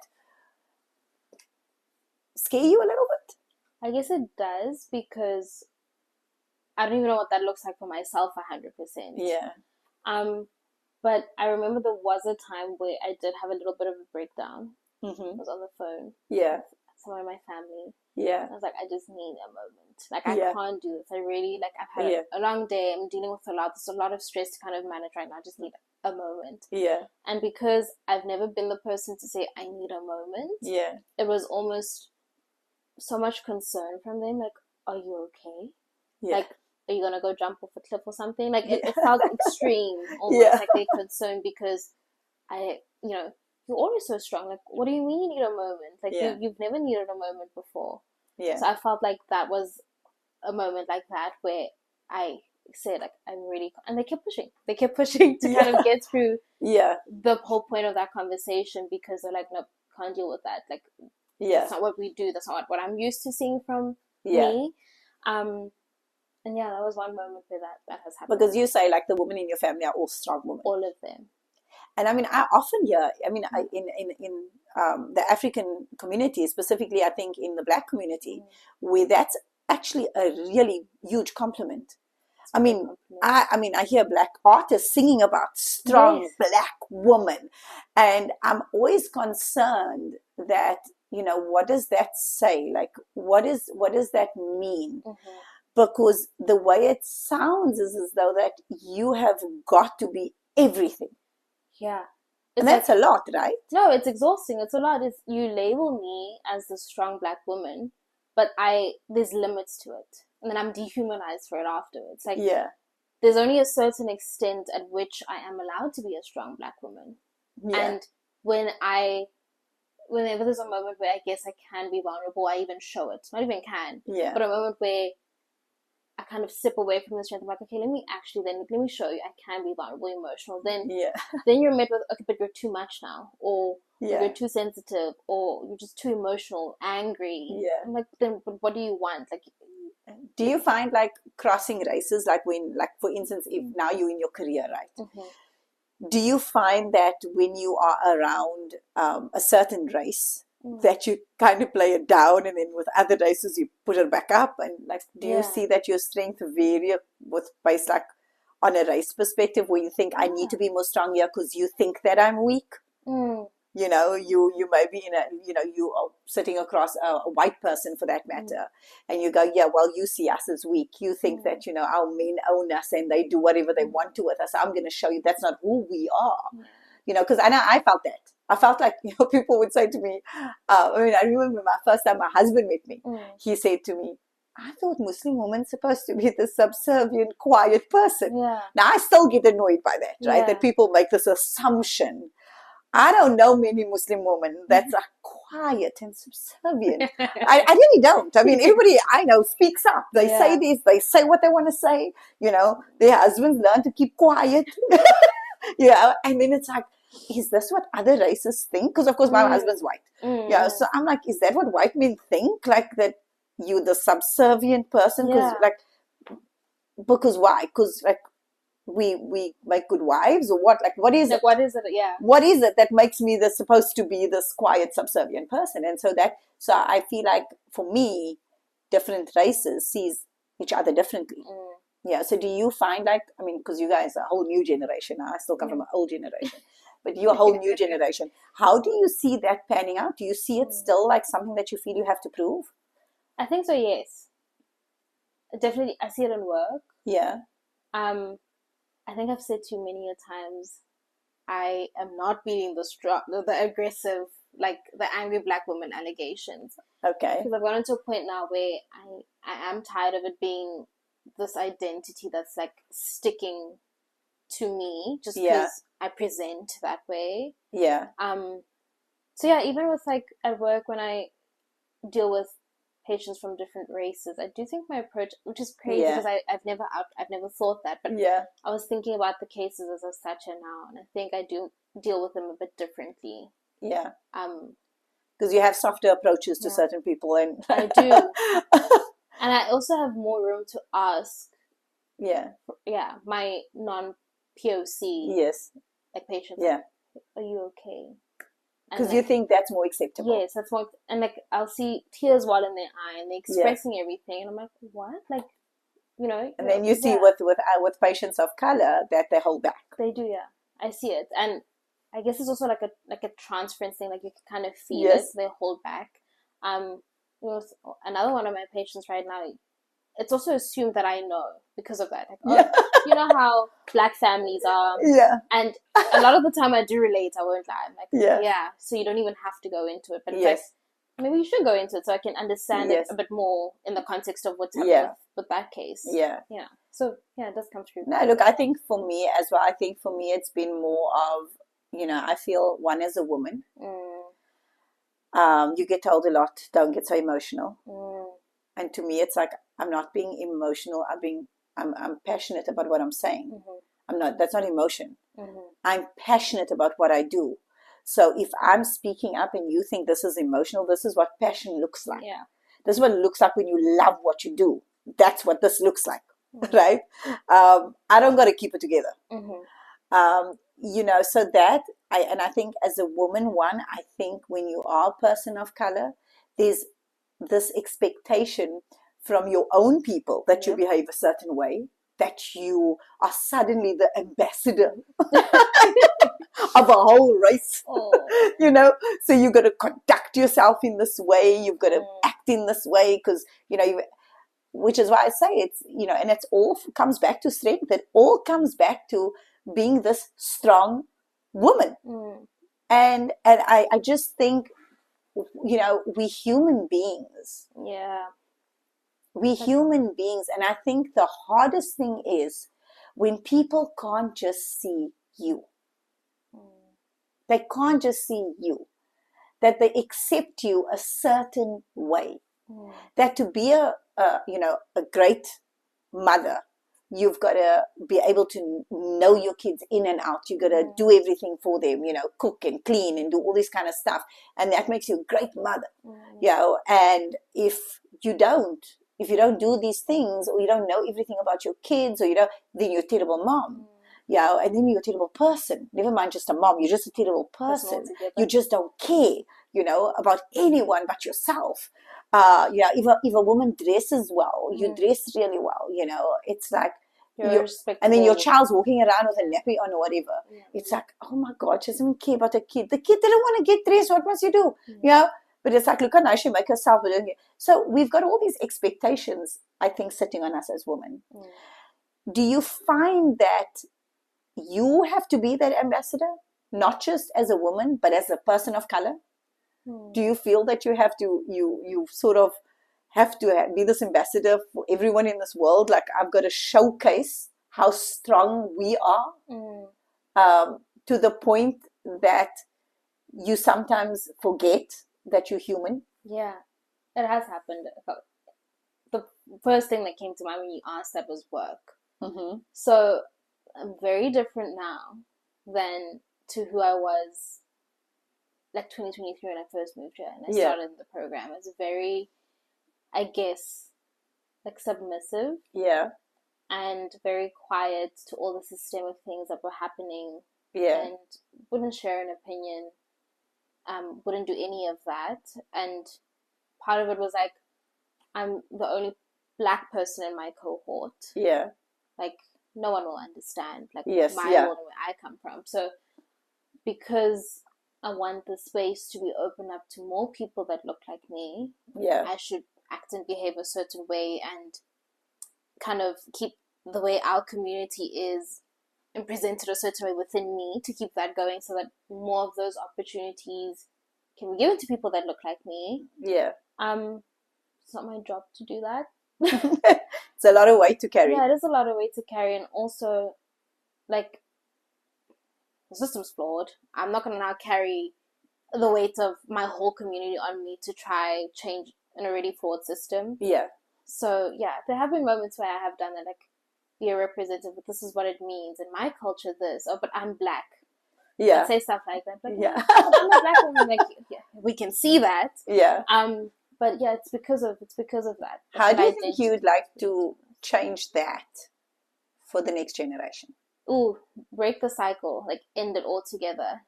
S1: scare you a little bit?
S2: I guess it does, because I don't even know what that looks like for myself 100%.
S1: Yeah.
S2: But I remember there was a time where I did have a little bit of a breakdown. I was on the phone with someone in my family. I was like, I just need a moment. Like, I can't do this. I really, like, I've had a long day. I'm dealing with there's a lot of stress to kind of manage right now. I just need a moment. And because I've never been the person to say, I need a moment, it was almost so much concern from them. Like, are you okay? Like, are you gonna go jump off a cliff or something? Like, it felt extreme, almost like they're concerned because you know, you're always so strong. Like, what do you mean you need a moment? Like, you've never needed a moment before. So I felt like that was a moment like that where I said, like, I'm really, and they kept pushing. They kept pushing to kind of get through the whole point of that conversation, because they're like, no, can't deal with that. Like, that's not what we do. That's not what I'm used to seeing from me. And that was one moment where that has happened.
S1: Because you say, like, the women in your family are all strong women.
S2: All of them.
S1: And I mean, I often hear, I mean, in the African community, specifically, I think in the Black community, where that's actually a really huge compliment. I mean, I hear black artists singing about strong
S2: Yes.
S1: black woman, and I'm always concerned that, what does that say? Like, what does that mean?
S2: Mm-hmm.
S1: Because the way it sounds is as though that you have got to be everything.
S2: Yeah.
S1: And that's a lot, right?
S2: No, it's exhausting. It's a lot. It's, you label me as the strong black woman, but there's limits to it. And then I'm dehumanized for it afterwards. Like,
S1: Yeah.
S2: there's only a certain extent at which I am allowed to be a strong black woman.
S1: Yeah.
S2: And whenever there's a moment where I guess I can be vulnerable, I even show it. Not even can.
S1: Yeah.
S2: But a moment where I kind of sip away from the strength. I'm like, okay, let me show you I can be vulnerable, emotional. Then you're met with, okay, but you're too much now, or you're too sensitive, or you're just too emotional, angry.
S1: Yeah.
S2: I'm like, then what do you want? Like,
S1: do you find like crossing races, like for instance, if now you're in your career, right?
S2: Mm-hmm.
S1: Do you find that when you are around a certain race, that you kind of play it down, and then with other races you put it back up, and like, do you see that your strength vary with based like on a race perspective, where you think I need to be more strong here because you think that I'm weak? You may be you are sitting across a white person for that matter, and you go, yeah, well, you see us as weak. You think that our men own us and they do whatever they want to with us. I'm going to show you that's not who we are. Because I felt that. I felt like, people would say to me, I remember my first time my husband met me, he said to me, I thought Muslim women's supposed to be the subservient, quiet person.
S2: Yeah.
S1: Now, I still get annoyed by that, right? That people make this assumption. I don't know many Muslim women that are quiet and subservient. I really don't. I mean, everybody I know speaks up. They say this, they say what they want to say. Their husbands learn to keep quiet. And then it's like, is this what other races think? Because of course my husband's white. So I'm like, is that what white men think? Like that you the subservient person? Because why? Because like we make good wives, or what? Like, what is it?
S2: What is it? Yeah.
S1: What is it that makes me supposed to be this quiet, subservient person? And so I feel like for me, different races sees each other differently. Yeah. So do you find like, I mean, because you guys are a whole new generation. I still come from an old generation, but you're a whole new generation. How do you see that panning out? Do you see it still like something that you feel you have to prove?
S2: I think so. Yes. Definitely, I see it in work.
S1: Yeah.
S2: I think I've said to you many a times, I am not beating the aggressive, like the angry black woman allegations.
S1: Okay.
S2: Because I've gotten to a point now where I am tired of it being this identity that's like sticking to me just because I present that way.
S1: Yeah.
S2: So yeah, even with like at work when I deal with patients from different races, I do think my approach, which is crazy because I've never thought that, but I was thinking about the cases as I sat here now, and I think I do deal with them a bit differently.
S1: Yeah. Because you have softer approaches to certain people, and
S2: I do, and I also have more room to ask. Yeah, my non-POC like patients.
S1: Yeah.
S2: Are you okay?
S1: Because you think that's more acceptable.
S2: Yes, that's more, and like I'll see tears well in their eye, and they're expressing everything, and I'm like, what? Like, And
S1: then you see with patients of color that they hold back.
S2: They do, yeah. I see it, and I guess it's also like a transference thing. Like you can kind of feel it. They hold back. Another one of my patients right now, it's also assumed that I know because of that. Like, you know how black families are.
S1: Yeah.
S2: And a lot of the time I do relate, I won't lie. I'm like, so you don't even have to go into it. But it's like, maybe you should go into it so I can understand it a bit more in the context of what's happening with that case.
S1: Yeah.
S2: Yeah. So, yeah, it does come through.
S1: No, look, I think for me as well, it's been more of, I feel one as a woman. You get told a lot, don't get so emotional. And to me, it's like, I'm not being emotional. I'm passionate about what I'm saying. That's not emotion. I'm passionate about what I do. So if I'm speaking up and you think this is emotional, this is what passion looks like.
S2: Yeah.
S1: This is what it looks like when you love what you do. That's what this looks like, right? I don't got to keep it together. So that, I think as a woman, I think when you are a person of color, there's this expectation from your own people that you behave a certain way. that you are suddenly the ambassador of a whole race. You know, so you've got to conduct yourself in this way, you've got to act in this way, because, you know, which is why I say it's, you know, and it's all comes back to strength. It all comes back to being this strong woman. And I just think, you know, we human beings.
S2: Yeah.
S1: We human beings. And I think the hardest thing is when people can't just see you. They can't just see you. That they accept you a certain way. That to be a you know, a great mother, you've got to be able to know your kids in and out. You've got to do everything for them, you know, cook and clean and do all this kind of stuff. And that makes you a great mother, you know. And if you don't do these things, or you don't know everything about your kids, or you don't, then you're a terrible mom. You know, and then you're a terrible person. Never mind just a mom, you're just a terrible person. You just don't care, you know, about anyone but yourself. You know, if a woman dresses well, you dress really well, you know, it's like, and then your child's walking around with a nappy on or whatever. It's like, oh my God, she doesn't even care about a kid. The kid didn't want to get dressed. What must you do? You know, but it's like, look how nice she make herself. So we've got all these expectations, I think, sitting on us as women. Do you find that you have to be that ambassador, not just as a woman, but as a person of color? Do you feel that you have to, you sort of have to be this ambassador for everyone in this world? Like, I've got to showcase how strong we are, to the point that you sometimes forget that you're human?
S2: Yeah, it has happened. The first thing that came to mind when you asked that was work. So I'm very different now than to who I was like 2023 when I first moved here and I started the program. It's very, I guess, like submissive. And very quiet to all the systemic things that were happening. And wouldn't share an opinion, wouldn't do any of that. And part of it was like, I'm the only Black person in my cohort. Like, no one will understand, like, my world and where I come from. So because I want the space to be open up to more people that look like me, I should act and behave a certain way and kind of keep the way our community is and presented a certain way within me to keep that going, so that more of those opportunities can be given to people that look like me. It's not my job to do that.
S1: It's a lot of weight to carry.
S2: Yeah, it is a lot of weight to carry. And also, like, the system's flawed. I'm not going to now carry the weight of my whole community on me to try change an already flawed system. So, yeah, there have been moments where I have done that, like, be a representative, but this is what it means. In my culture, this. Oh, but I'm Black. I'd say stuff like that. Like, I'm a Black woman. Like, we can see that. But yeah, it's because of that.
S1: How do you think you would like to change that for the next generation?
S2: Break the cycle, like end it altogether.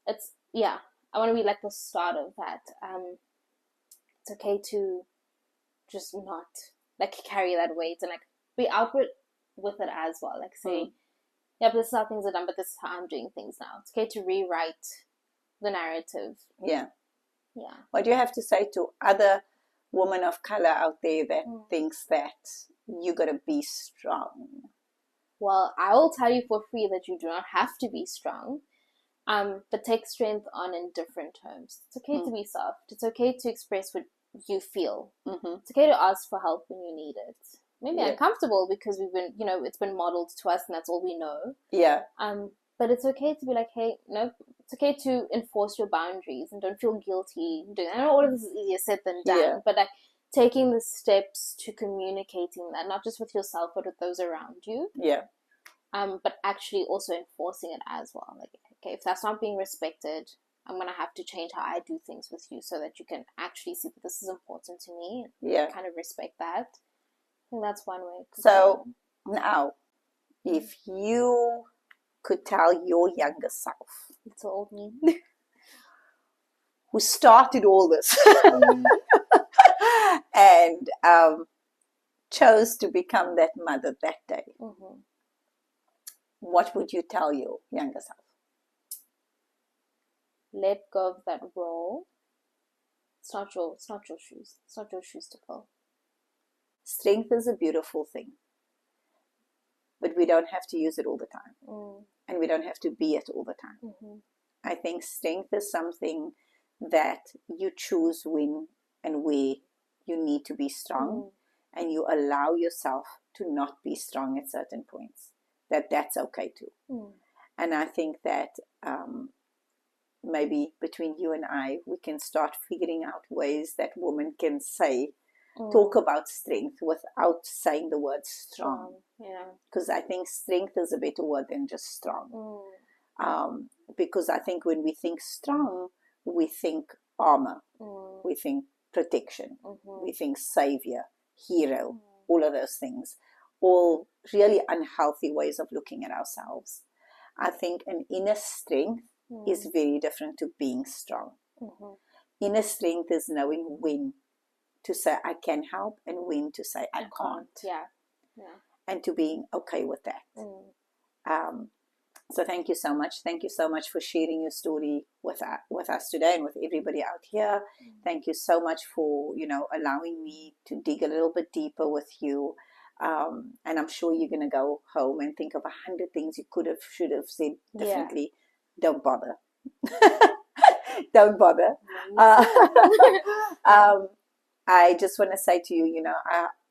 S2: It's I want to be like the start of that. It's okay to just not like carry that weight and like be outward with it as well. Like say, but this is how things are done, but this is how I'm doing things now. It's okay to rewrite the narrative. What do you have to say to other women of color out there that thinks that you got to be strong? Well, I will tell you for free that you do not have to be strong, but take strength on in different terms. It's okay to be soft. It's okay to express what you feel. It's okay to ask for help when you need it. Maybe uncomfortable because we've been, it's been modeled to us and that's all we know. But it's okay to be like, hey, no, it's okay to enforce your boundaries and don't feel guilty doing that. I know all of this is easier said than done, but like taking the steps to communicating that, not just with yourself, but with those around you. But actually also enforcing it as well. Like, okay, if that's not being respected, I'm going to have to change how I do things with you so that you can actually see that this is important to me and kind of respect that. I think that's one way.
S1: So now, if you could tell your younger self,
S2: it's old me,
S1: who started all this and chose to become that mother that day,
S2: Mm-hmm.
S1: what would you tell your younger self?
S2: Let go of that role. It's not your shoes. It's not your shoes to fill.
S1: Strength is a beautiful thing, but we don't have to use it all the time. And we don't have to be it all the time.
S2: Mm-hmm.
S1: I think strength is something that you choose when and where you need to be strong, and you allow yourself to not be strong at certain points. That's okay too. And I think that maybe between you and I, we can start figuring out ways that women can talk about strength without saying the word strong. Because I think strength is a better word than just strong. Because I think when we think strong, we think armor, we think protection, we think savior, hero, all of those things, all really unhealthy ways of looking at ourselves. I think an inner strength is very different to being strong. Inner strength is knowing when to say I can help and when to say I can't. And to being okay with that. So thank you so much. Thank you so much for sharing your story with us today and with everybody out here. Thank you so much for, allowing me to dig a little bit deeper with you. And I'm sure you're going to go home and think of 100 things you could have, should have said differently. Don't bother. Don't bother. I just want to say to you,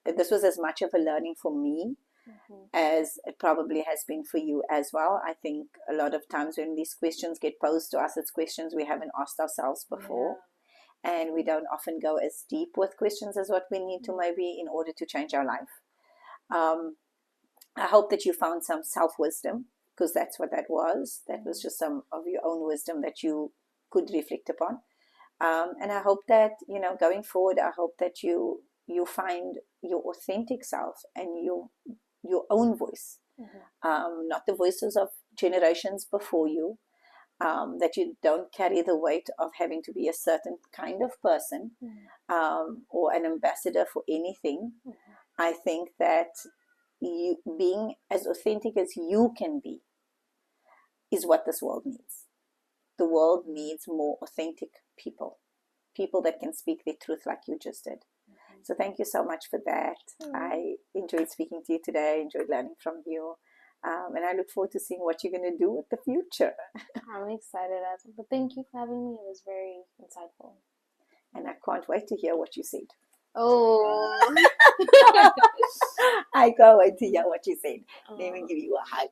S1: this was as much of a learning for me as it probably has been for you as well. I think a lot of times when these questions get posed to us, it's questions we haven't asked ourselves before. And we don't often go as deep with questions as what we need to maybe in order to change our life. I hope that you found some self-wisdom, because that's what that was. That was just some of your own wisdom that you could reflect upon. And I hope that, going forward, I hope that you find your authentic self and your own voice, not the voices of generations before you, that you don't carry the weight of having to be a certain kind of person or an ambassador for anything. I think that you being as authentic as you can be is what this world needs. The world needs more authentic people that can speak their truth like you just did. So thank you so much for that. I enjoyed speaking to you today. I enjoyed learning from you. And I look forward to seeing what you're going to do with the future.
S2: I'm excited as well. But thank you for having me. It was very insightful.
S1: And I can't wait to hear what you said.
S2: Oh.
S1: I can't wait to hear what you said. Let me give you a hug.